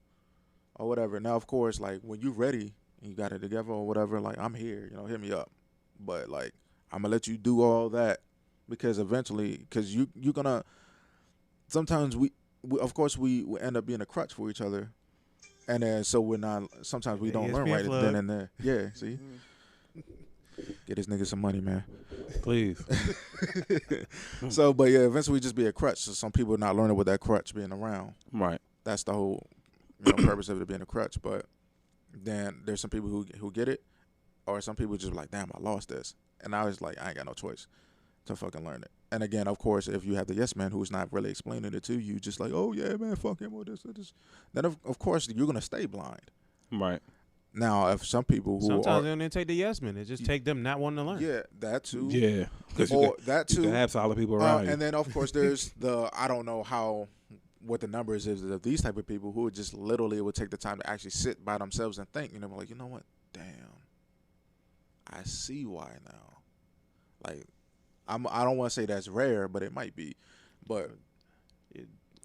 or whatever. Now, of course, like, when you're ready and you got it together or whatever, like, I'm here. You know, hit me up. But like, I'm gonna let you do all that, because eventually, because you're gonna. Sometimes we of course we end up being a crutch for each other, And then so we're not. Sometimes we don't learn ESPN right plug. then and there. Yeah, see. Get this nigga some money, man. Please. So, but yeah, eventually we just be a crutch. So some people are not learning with that crutch being around. Right. That's the whole, purpose of it being a crutch. But then there's some people who get it, or some people just like, damn, I lost this, and I was like, I ain't got no choice to fucking learn it. And again, of course, if you have the yes man who's not really explaining it to you, just like, oh yeah, man, fuck him or this, then of course you're gonna stay blind. Right. Now, if some people who Sometimes are, they don't even take the yes men. It just take them not wanting to learn. yeah, that too, Yeah. Because or that you too, can have solid people around you. and then of course there's the I don't know what the numbers is of these type of people who would just literally would take the time to actually sit by themselves and think, like, you know what, damn, I see why now. Like, I don't want to say that's rare, but it might be. But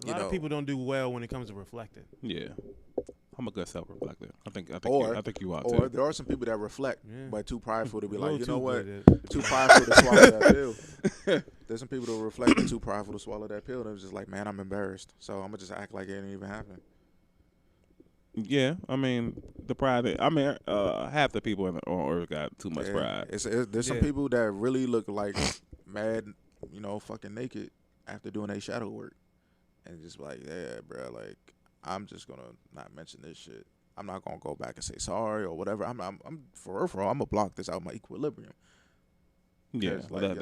A lot of people don't do well when it comes to reflecting. Yeah. I'm a good self-reflector. I think you are or too. there are some people that reflect, Yeah. but too prideful to be A like, little you know too, what, but too prideful to swallow that pill. There's some people that reflect and too prideful to swallow that pill. And it was just like, man, I'm embarrassed, so I'm gonna just act like it didn't even happen. Yeah, I mean the pride. Half the people on Earth got too much pride. There's some people that really look like mad, fucking naked after doing their shadow work, and just like, yeah, bro, like I'm just gonna not mention this shit. I'm not gonna go back and say sorry or whatever. I'm for real. I'm gonna block this out of my equilibrium. Yeah, like,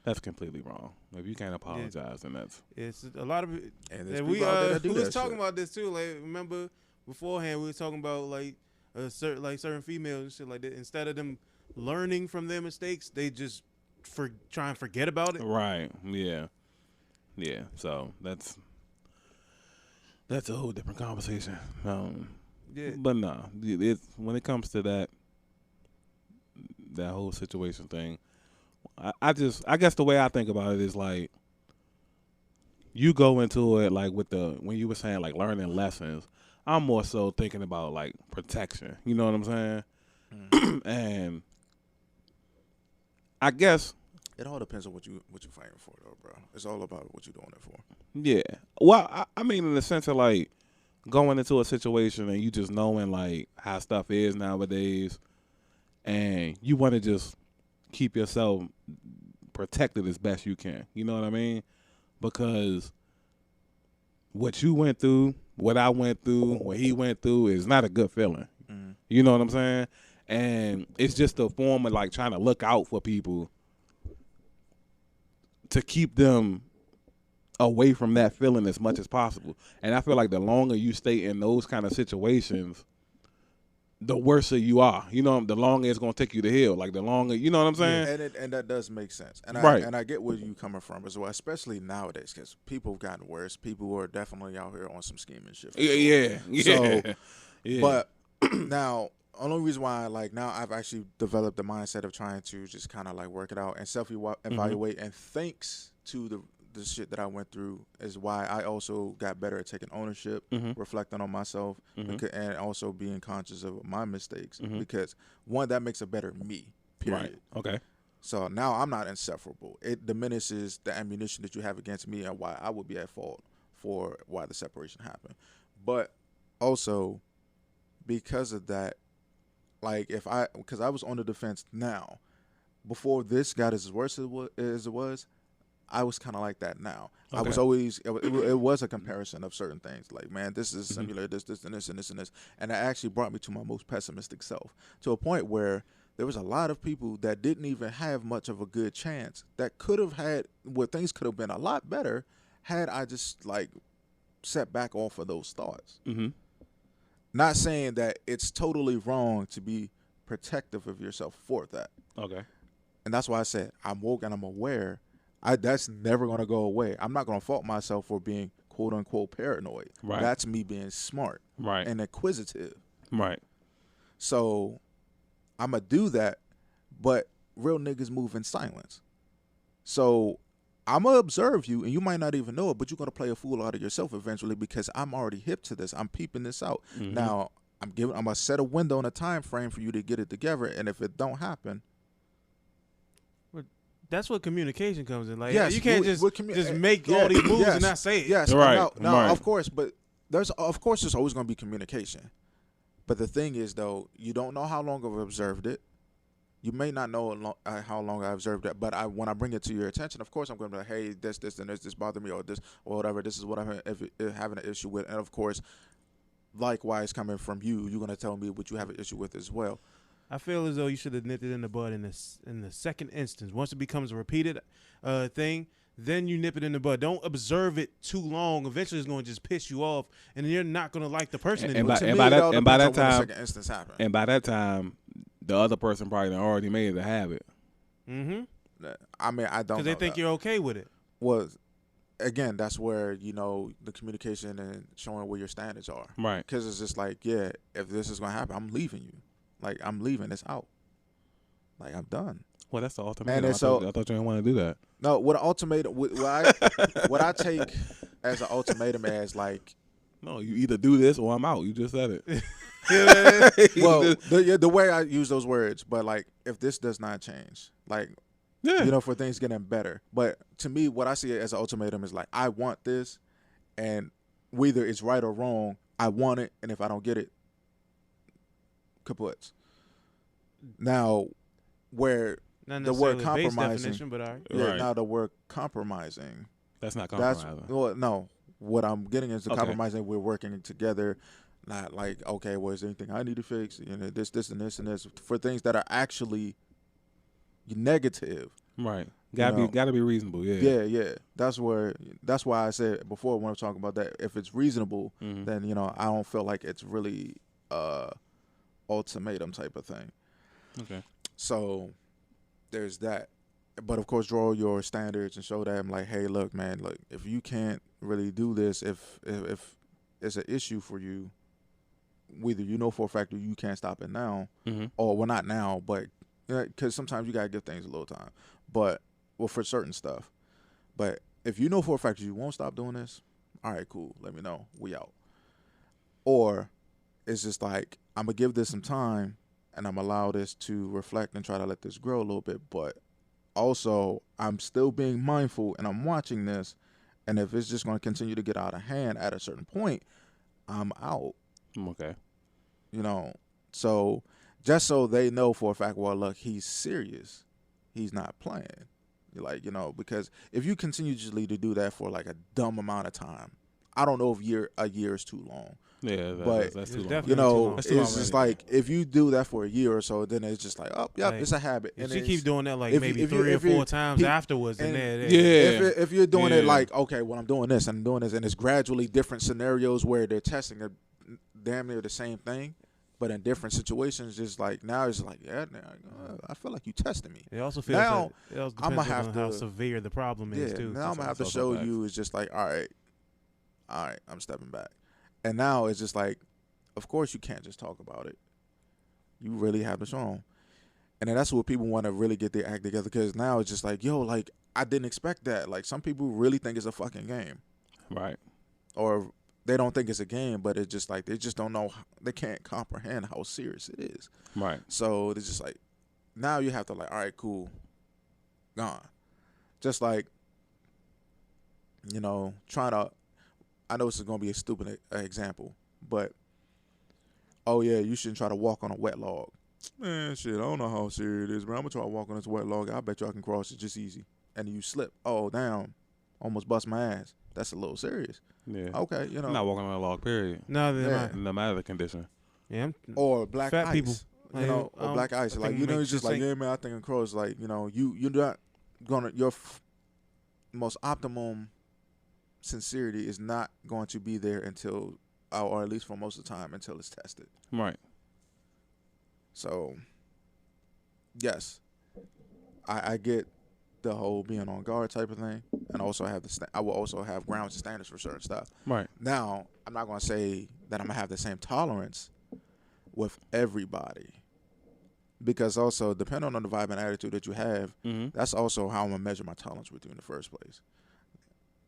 that's completely wrong. If you can't apologize, then that's it's a lot of it. And there's And people out there that do we was that talking shit. about this too. Like, remember beforehand we were talking about like certain females and shit like that. Instead of them learning from their mistakes, they just try and forget about it. right. Yeah, yeah. So that's a whole different conversation. Yeah. But no, it's when it comes to that whole situation thing, I guess the way I think about it is like you go into it like when you were saying like learning lessons. I'm more so thinking about like protection. You know what I'm saying? And I guess It all depends on what you're fighting for, though, bro. It's all about what you're doing it for. yeah. Well, I mean in the sense of like going into a situation and you just knowing like how stuff is nowadays, and you want to just keep yourself protected as best you can. You know what I mean? Because what you went through, what I went through, what he went through is not a good feeling. Mm-hmm. You know what I'm saying? And it's just a form of like trying to look out for people to keep them away from that feeling as much as possible. And I feel like the longer you stay in those kind of situations, the worse you are. You know, the longer it's going to take you to heal. Like the longer, you know what I'm saying? Yeah, and that does make sense. And Right. I get where you coming from as well, especially nowadays, because people have gotten worse. People are definitely out here on some scheming shit. for sure. Yeah. So, Yeah. But now, only reason why, like, now I've actually developed the mindset of trying to just kind of like work it out and self-evaluate. And thanks to the shit that I went through is why I also got better at taking ownership, reflecting on myself, and also being conscious of my mistakes. Because one, that makes a better me. Period. Right. Okay. So now I'm not insufferable. It diminishes the ammunition that you have against me and why I would be at fault for why the separation happened. But also, because of that, like because I was on the defense now, before this got as worse as it was, I was kind of like that now. Okay. I was always, it was a comparison of certain things. Like, man, this is similar, this, and this, and this, and this. And that actually brought me to my most pessimistic self, to a point where there was a lot of people that didn't even have much of a good chance, that could have had, where things could have been a lot better had I just, like, set back off of those thoughts. Mm-hmm. Not saying that it's totally wrong to be protective of yourself for that. Okay. And that's why I said I'm woke and I'm aware. That's never going to go away. I'm not going to fault myself for being quote unquote paranoid. Right. That's me being smart. Right. And inquisitive. Right. So I'm going to do that, but real niggas move in silence. So I'm going to observe you, and you might not even know it, but you're going to play a fool out of yourself eventually, because I'm already hip to this. I'm peeping this out. Mm-hmm. Now, I'm going to set a window and a time frame for you to get it together, and if it don't happen, That's what communication comes in. Like, yes, you can't just make all these moves and not say it. Yes, Right, now, right. of course, but of course there's always going to be communication, but the thing is though, you don't know how long I've observed it. You may not know how long I observed it, but when I bring it to your attention, of course I'm going to be like, hey, this, and this bothered me, or this, or whatever. This is what I'm having an issue with, and of course, likewise coming from you, you're going to tell me what you have an issue with as well. I feel as though you should have nipped it in the bud in the second instance. Once it becomes a repeated thing, then you nip it in the bud. Don't observe it too long. Eventually, it's going to just piss you off, and you're not going to like the person anymore. And by that time, the other person probably already made it a habit. Mm-hmm. I mean, I don't. Because they think you're okay with it. Well, again, that's where the communication and showing where your standards are. Right. Because it's just like, yeah, if this is going to happen, I'm leaving you. Like, I'm leaving. It's out. Like, I'm done. Well, that's the ultimatum. And I thought you didn't want to do that. No, what an ultimatum? What I take as an ultimatum as like, no, you either do this or I'm out. You just said it. Well, the way I use those words, but like, if this does not change, like, for things getting better. But to me, what I see it as an ultimatum is like, I want this, and whether it's right or wrong, I want it, and if I don't get it, kaput. Now, where not the word necessarily base compromising, definition, but all right. yeah, Right. now the word compromising. That's not compromising. No. What I'm getting is the Okay. compromising. We're working together, not like, okay, well, is there anything I need to fix? This, and this, for things that are actually negative. Right. Gotta be reasonable. Yeah. Yeah. That's why I said before when I was talking about that. If it's reasonable, Mm-hmm. then I don't feel like it's really ultimatum type of thing. Okay. So there's that. But of course, draw your standards and show them like, hey, look, man, look, if you can't really do this, if it's an issue for you, whether for a fact that you can't stop it now, Mm-hmm. or well, not now, but because sometimes you gotta give things a little time. But for certain stuff. But if you know for a fact that you won't stop doing this, all right, cool. Let me know. We out. Or it's just like, I'm gonna give this some time, and I'm allow this to reflect and try to let this grow a little bit, but also I'm still being mindful and I'm watching this, and if it's just going to continue to get out of hand at a certain point, I'm out. Okay. So just so they know for a fact, well, look, he's serious, he's not playing. Because if you continuously to do that for like a dumb amount of time, I don't know if a year is too long. Yeah, but that's too long. definitely too long. It's That's too long just already. like, if you do that for a year or so, then it's just like, oh, yep, Like, it's a habit. If And she it's- keeps doing that like if maybe you- 3 or 4 times he- afterwards, then and- Yeah. if you're doing it Yeah. like, okay, well, I'm doing this and I'm doing this, and it's gradually different scenarios where they're testing a damn near the same thing, but in different situations, just like now it's like, yeah, I feel like you testing me. It also feels Now, like it also I'ma depends have on how to- severe the problem is Yeah, too. now I'm gonna have to That's show also facts. you. It's just like, all right, I'm stepping back, and now it's just like, of course you can't just talk about it. You really have to show them, and then that's what people want to really get their act together. Because now it's just like, yo, like, I didn't expect that. Like, some people really think it's a fucking game, Right. or they don't think it's a game, but it's just like they just don't know. They can't comprehend how serious it is. Right. So it's just like, now you have to like, all right, cool, gone. Just like, trying to, I know this is going to be a stupid example, but, oh yeah, you shouldn't try to walk on a wet log. Man, shit, I don't know how serious it is, but I'm going to try to walk on this wet log. I bet you I can cross it just easy. And you slip. Oh, damn. Almost bust my ass. That's a little serious. Yeah. Okay, I'm not walking on a log, period. No, they're Yeah. not. No matter the condition. Yeah, Or black Fat ice. people. Or black ice. I Like, think it it's makes just you like, think- yeah, man, I think I'm cross. Like, you're not going to, your most optimum sincerity is not going to be there until, or at least for most of the time, until it's tested. Right. So, yes, I get the whole being on guard type of thing, and also have I will also have grounds and standards for certain stuff. Right. Now, I'm not going to say that I'm going to have the same tolerance with everybody, because also, depending on the vibe and attitude that you have, Mm-hmm. that's also how I'm going to measure my tolerance with you in the first place.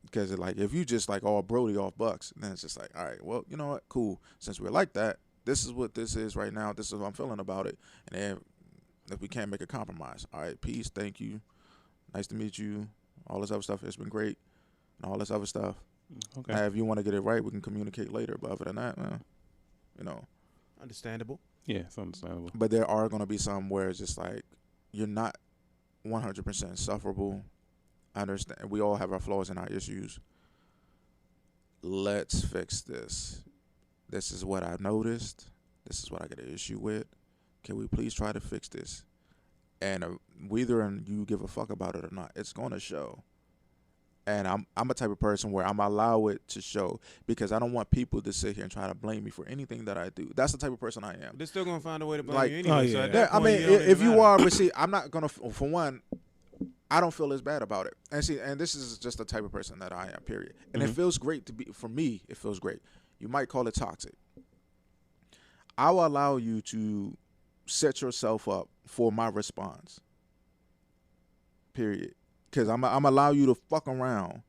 Because, like, if you just, like, all Brody off Bucks, then it's just like, all right, well, you know what, cool. Since we're like that, this is what this is right now. This is what I'm feeling about it. And then if we can't make a compromise, all right, peace, thank you. Nice to meet you. All this other stuff, it's been great. And all this other stuff. Okay. Now, if you want to get it right, we can communicate later. But other than that, man, you know. Understandable. Yeah, it's understandable. But there are going to be some where it's just like you're not 100% insufferable. I understand. We all have our flaws and our issues. Let's fix this. This is what I noticed. This is what I got an issue with. Can we please try to fix this? And whether you give a fuck about it or not, it's going to show. And I'm a type of person where I'm allow it to show because I don't want people to sit here and try to blame me for anything that I do. That's the type of person I am. They're still gonna find a way to blame Like, you anyway. oh, So yeah. at that I point, mean, it don't if even you matter. are, but see, I'm not gonna. For one, I don't feel as bad about it. And see, and this is just the type of person that I am. Period. And it feels great to be. For me, it feels great. You might call it toxic. I will allow you to set yourself up for my response. Period. Because I'm allow you to fuck around.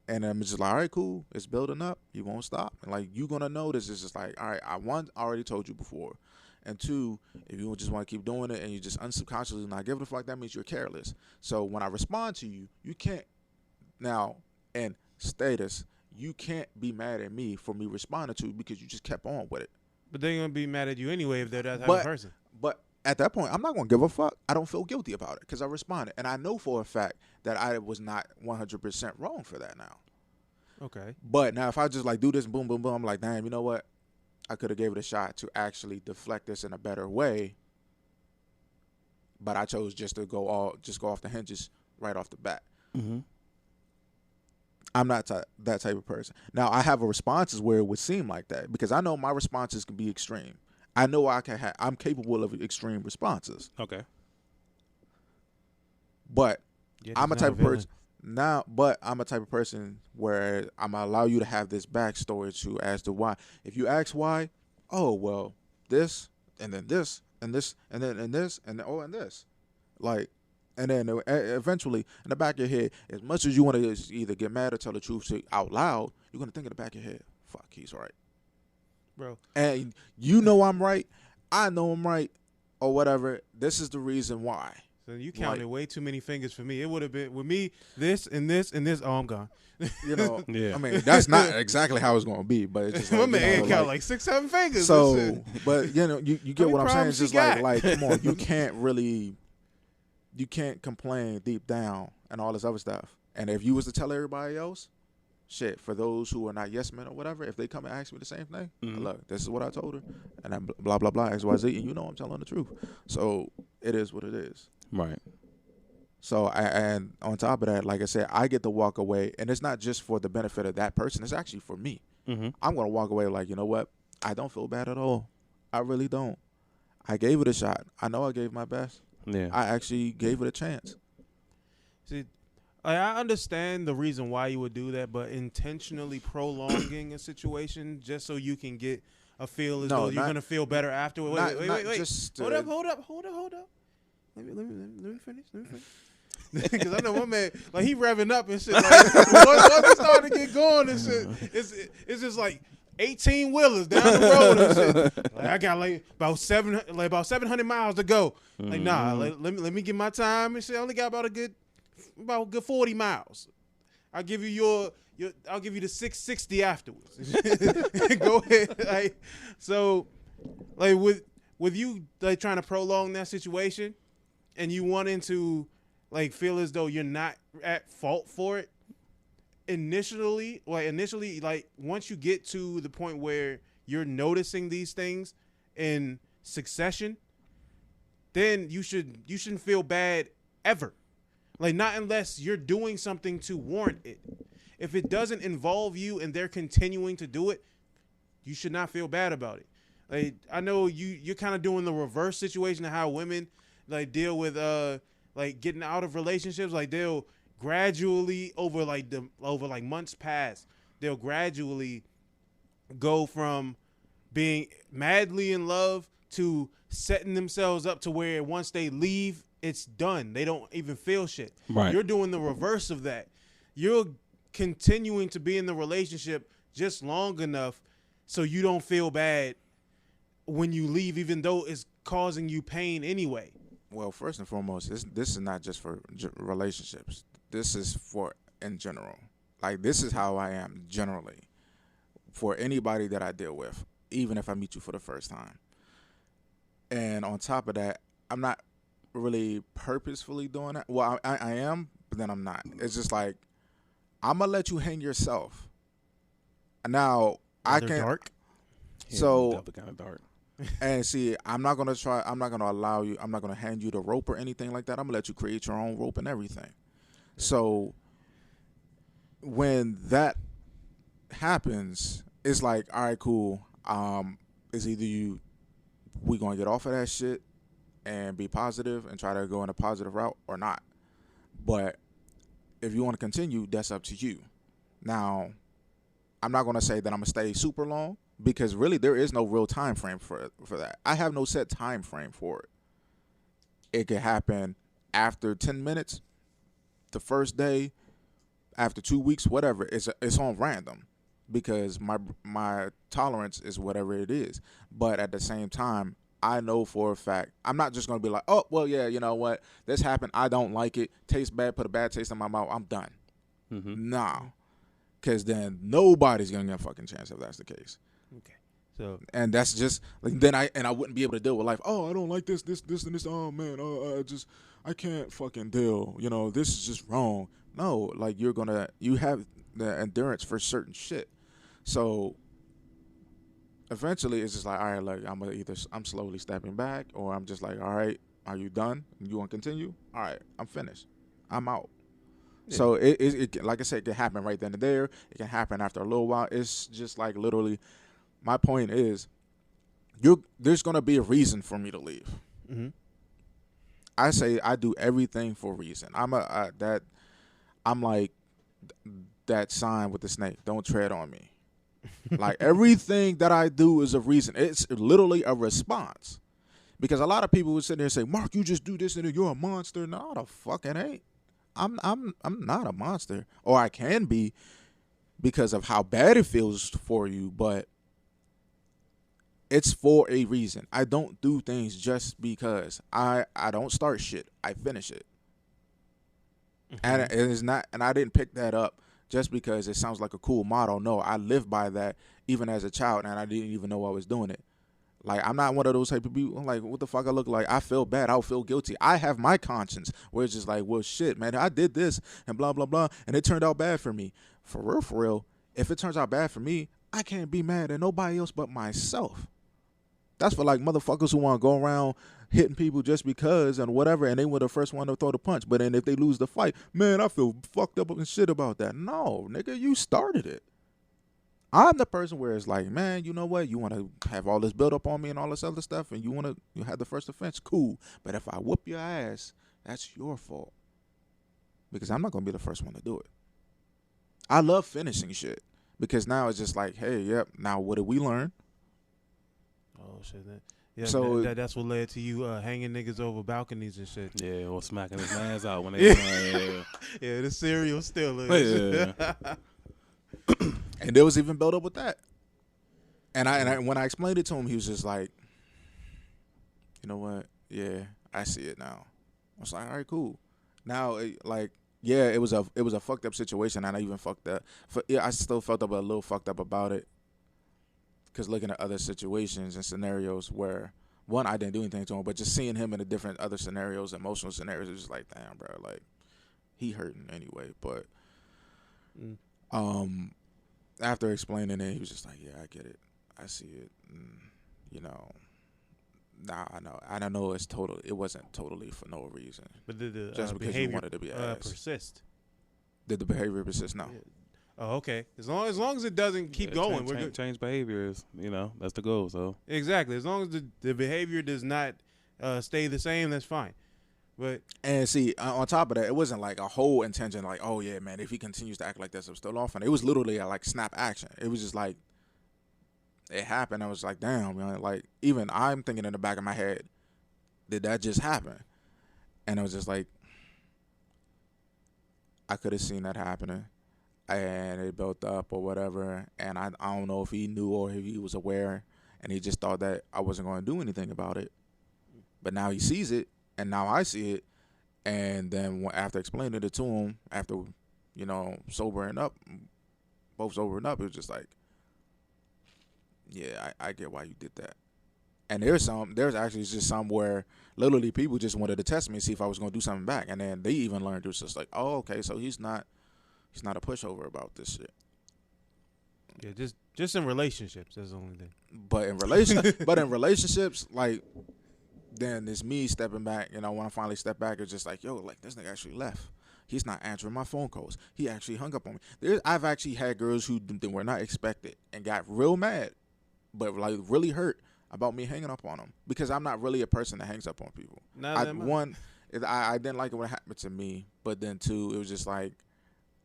And I'm just like, all right, cool. It's building up. You won't stop. And like, you're going to notice it's just like, all right, I already told you before. And two, if you just want to keep doing it and you just unsubconsciously not give it a fuck, that means you're careless. So when I respond to you, you can't now, and status, you can't be mad at me for me responding to you because you just kept on with it. But they're gonna be mad at you anyway if they're that type of person. But at that point, I'm not going to give a fuck. I don't feel guilty about it because I responded. And I know for a fact that I was not 100% wrong for that now. Okay. But now if I just like do this, boom, boom, boom, I'm like, damn, you know what? I could have gave it a shot to actually deflect this in a better way. But I chose just to go off the hinges right off the bat. Mm-hmm. I'm not that type of person. Now, I have a responses where it would seem like that because I know my responses can be extreme. I know I'm capable of extreme responses. Okay. But Yeah, I'm a he's type not of person but I'm a type of person where I'm gonna allow you to have this backstory to as to why. If you ask why, oh well, this and then this and this and then and this and then, and this, like, and then eventually in the back of your head, as much as you want to either get mad or tell the truth out loud, you're gonna think in the back of your head, fuck, he's right, bro. and you know I'm right, I know I'm right, or whatever. This is the reason why. So you counted way too many fingers for me. It would have been with me this and this and this. Oh, I'm gone. You know, Yeah. I mean, that's not exactly how it's going to be, but it's just like, My man you know, count like 6-7 fingers. So, but you know, you get many what I'm saying. problems It's just he got? like, come on, you can't complain deep down and all this other stuff. And if you was to tell everybody else, shit, for those who are not yes men or whatever, if they come and ask me the same thing, look, this is what I told her, and then blah blah blah X Y Z, and you know I'm telling the truth. So it is what it is. Right. So and on top of that, like I said, I get to walk away, and it's not just for the benefit of that person. It's actually for me. Mm-hmm. I'm gonna walk away like, you know what? I don't feel bad at all. I really don't. I gave it a shot. I know I gave my best. Yeah. I actually gave it a chance. See, I understand the reason why you would do that, but intentionally prolonging a situation just so you can get a feel as though you're gonna feel better afterwards. Wait. Just, Hold up. Let me finish. Because I know my man, like, he revving up and shit. Like, once he started to get going and shit, it's just like 18 wheelers down the road and shit. Like, I got like about 700 miles to go. Like, nah, let me get my time and shit. I only got about a good 40 miles. I'll give you I'll give you the 660 afterwards. Go ahead. Like, so, like, with you like trying to prolong that situation, and you wanting to like feel as though you're not at fault for it, initially, like once you get to the point where you're noticing these things in succession, then you shouldn't feel bad ever. Like, not unless you're doing something to warrant it. If it doesn't involve you and they're continuing to do it, you should not feel bad about it. Like, I know you're kind of doing the reverse situation of how women like deal with like getting out of relationships. Like, they'll gradually over months past, they'll gradually go from being madly in love to setting themselves up to where once they leave, it's done. They don't even feel shit. Right. You're doing the reverse of that. You're continuing to be in the relationship just long enough so you don't feel bad when you leave, even though it's causing you pain anyway. Well, first and foremost, this is not just for relationships. This is for in general. Like, this is how I am generally for anybody that I deal with, even if I meet you for the first time. And on top of that, I'm not really purposefully doing that. Well, I am, but then I'm not. It's just like, I'm going to let you hang yourself. Now, I They're can. dark. So, definitely kind of dark. and see, I'm not going to allow you, I'm not going to hand you the rope or anything like that. I'm going to let you create your own rope and everything. So, when that happens, it's like, all right, cool. It's either we going to get off of that shit and be positive and try to go in a positive route or not. But if you want to continue, that's up to you. Now, I'm not going to say that I'm going to stay super long, because really there is no real time frame for that. I have no set time frame for it. It could happen after 10 minutes, the first day, after 2 weeks, whatever. It's on random, because my tolerance is whatever it is. But at the same time, I know for a fact, I'm not just going to be like, oh, well, yeah, you know what? This happened. I don't like it. Tastes bad. Put a bad taste in my mouth. I'm done. Mm-hmm. Nah. Because then nobody's going to get a fucking chance if that's the case. Okay. So, And that's just, like, then I wouldn't be able to deal with life. Oh, I don't like this, and this. Oh, man. I can't fucking deal. You know, this is just wrong. No, like, you have the endurance for certain shit. So eventually it's just like, all right, like, I'm slowly stepping back, or I'm just like, all right, are you done? You want to continue? All right, I'm finished. I'm out. Yeah. So it like I said, it can happen right then and there. It can happen after a little while. It's just like, literally, my point is, there's gonna be a reason for me to leave. mm-hmm. I say I do everything for a reason. I'm like that sign with the snake. Don't tread on me. Like, everything that I do is a reason. It's literally a response. Because a lot of people would sit there and say, Mark, you just do this and you're a monster. No, the fuck it ain't. I'm not a monster. Or I can be, because of how bad it feels for you, but it's for a reason. I don't do things just because. I don't start shit. I finish it. Mm-hmm. And it is not, and I didn't pick that up just because it sounds like a cool motto. No, I lived by that even as a child, and I didn't even know I was doing it. Like, I'm not one of those type of people, like, what the fuck I look like? I feel bad. I'll feel guilty. I have my conscience where it's just like, well, shit, man, I did this and blah, blah, blah, and it turned out bad for me. For real, if it turns out bad for me, I can't be mad at nobody else but myself. That's for, like, motherfuckers who want to go around hitting people just because and whatever, and they were the first one to throw the punch. But then if they lose the fight, man, I feel fucked up and shit about that. No, nigga, you started it. I'm the person where it's like, man, you know what? You want to have all this build up on me and all this other stuff, and you have the first offense, cool. But if I whoop your ass, that's your fault. Because I'm not going to be the first one to do it. I love finishing shit, because now it's just like, hey, yep, now what did we learn? Oh, shit. Yeah, so that's what led to you hanging niggas over balconies and shit. Yeah, or smacking his man's out when they. Yeah, the serial still Yeah. And there was even built up with that. And when I explained it to him, he was just like, you know what? Yeah, I see it now. I was like, all right, cool. Now, yeah, it was a fucked up situation, and I even fucked up. I still felt a little fucked up about it, because looking at other situations and scenarios where, one, I didn't do anything to him, but just seeing him in the different other scenarios, emotional scenarios, it was just like, damn, bro, like, he hurting anyway. But after explaining it, he was just like, yeah, I get it. I see it. And, you know, nah, I know. I don't know. It wasn't totally for no reason. But did the just because you wanted to be ass. Persist? Did the behavior persist? No. Yeah. Oh, okay. As long as it doesn't keep going, we're good. Change behaviors, that's the goal. So exactly, as long as the behavior does not stay the same, that's fine. But and see, on top of that, it wasn't like a whole intention, like, oh yeah, man, if he continues to act like this, I'm still off. And it was literally a, like, snap action. It was just like, it happened. I was like, damn, man. Like, even I'm thinking in the back of my head, did that just happen? And I was just like, I could have seen that happening. And it built up or whatever, and I don't know if he knew or if he was aware, and he just thought that I wasn't going to do anything about it. But now he sees it, and now I see it, and then after explaining it to him, after sobering up, both sobering up, it was just like, yeah, I get why you did that. And there's actually just some where literally people just wanted to test me and see if I was gonna do something back, and then they even learned it was just like, oh, okay, so he's not a pushover about this shit. Yeah, just in relationships, that's the only thing. But in relationships, like, then it's me stepping back. When I finally step back, it's just like, yo, like, this nigga actually left. He's not answering my phone calls. He actually hung up on me. I've actually had girls who were not expected and got real mad, but like really hurt about me hanging up on them, because I'm not really a person that hangs up on people. I didn't like it when it happened to me, but then two, it was just like,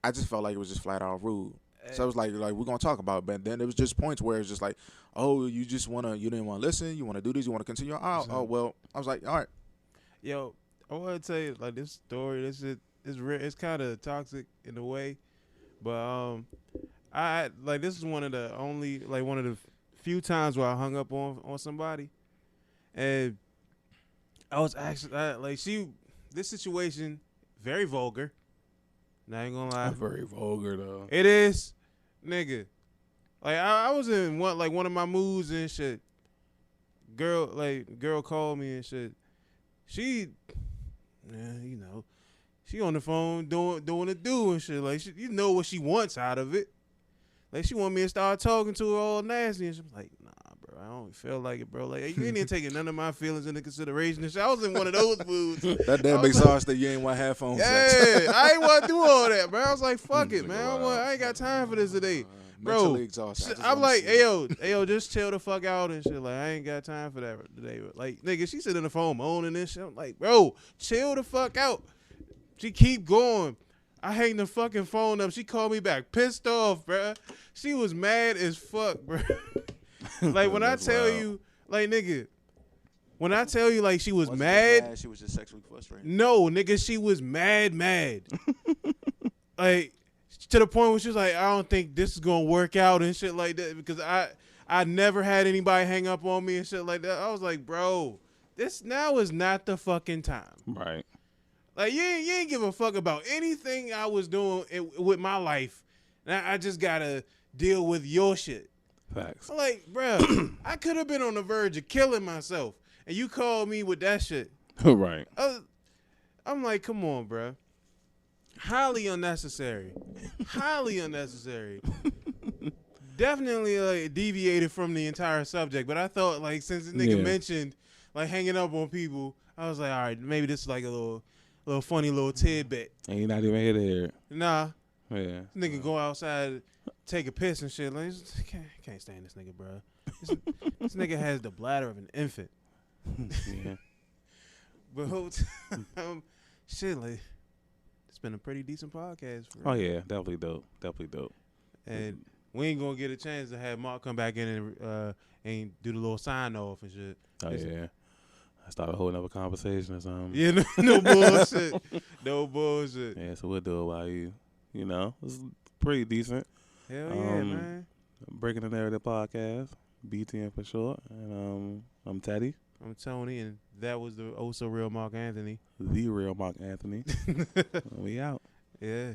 I just felt like it was just flat out rude. So it was like we're gonna talk about it, but then it was just points where it's just like, oh, you didn't want to listen, you want to do this, you want to continue. Oh, well, I was like, all right. Yo, I want to tell you, like, this story, this shit is real. It's kind of toxic in a way, but I like, this is one of the few times where I hung up on somebody, and I was actually this situation very vulgar. Not ain't gonna lie. Very vulgar though. It is, nigga. Like, I was in one of my moods and shit. Girl called me and shit. She on the phone doing the do and shit. Like, you know what she wants out of it. Like, she want me to start talking to her all nasty, and she's like, nah, bro, I don't feel like it, bro. Like, you ain't even taking none of my feelings into consideration and shit. I was in one of those moods. That damn exhausted. You ain't want to have phone sex. Yeah, I ain't want to do all that, bro. I was like, fuck it, man. I ain't got time for this today. Bro, mentally exhausted. I'm like, hey yo, just chill the fuck out and shit. Like, I ain't got time for that today. Like, nigga, she sitting in the phone moaning and shit. I'm like, bro, chill the fuck out. She keep going. I hang the fucking phone up. She called me back, pissed off, bro. She was mad as fuck, bro. Like, when I tell you, like, nigga, when I tell you, like, she was mad. She was just sexually frustrated. No, nigga, she was mad. Like, to the point where she was like, I don't think this is gonna work out and shit like that, because I never had anybody hang up on me and shit like that. I was like, bro, this now is not the fucking time. Right. Like, you ain't give a fuck about anything I was doing with my life. Now I just gotta deal with your shit. Facts. I'm like, bro, I could have been on the verge of killing myself, and you called me with that shit. Right. I'm like, come on, bro. Highly unnecessary. Highly unnecessary. Definitely like deviated from the entire subject, but I thought, like, since the nigga mentioned like hanging up on people, I was like, all right, maybe this is like a little funny little tidbit. And you're not even here. Nah. Yeah. This nigga go outside, take a piss and shit. Like, can't stand this nigga, bro. This nigga has the bladder of an infant. Yeah. But whole time, shit, like, it's been a pretty decent podcast. Oh yeah, definitely dope. And we ain't gonna get a chance to have Mark come back in and do the little sign off and shit. Oh yeah. I start a whole nother conversation or something. Yeah, no bullshit. No bullshit. Yeah, so we'll do it while it's pretty decent. Hell yeah, man. Breaking the Narrative Podcast, BTN for short. And I'm Teddy. I'm Tony, and that was the oh so real Mark Anthony. The real Mark Anthony. We out. Yeah.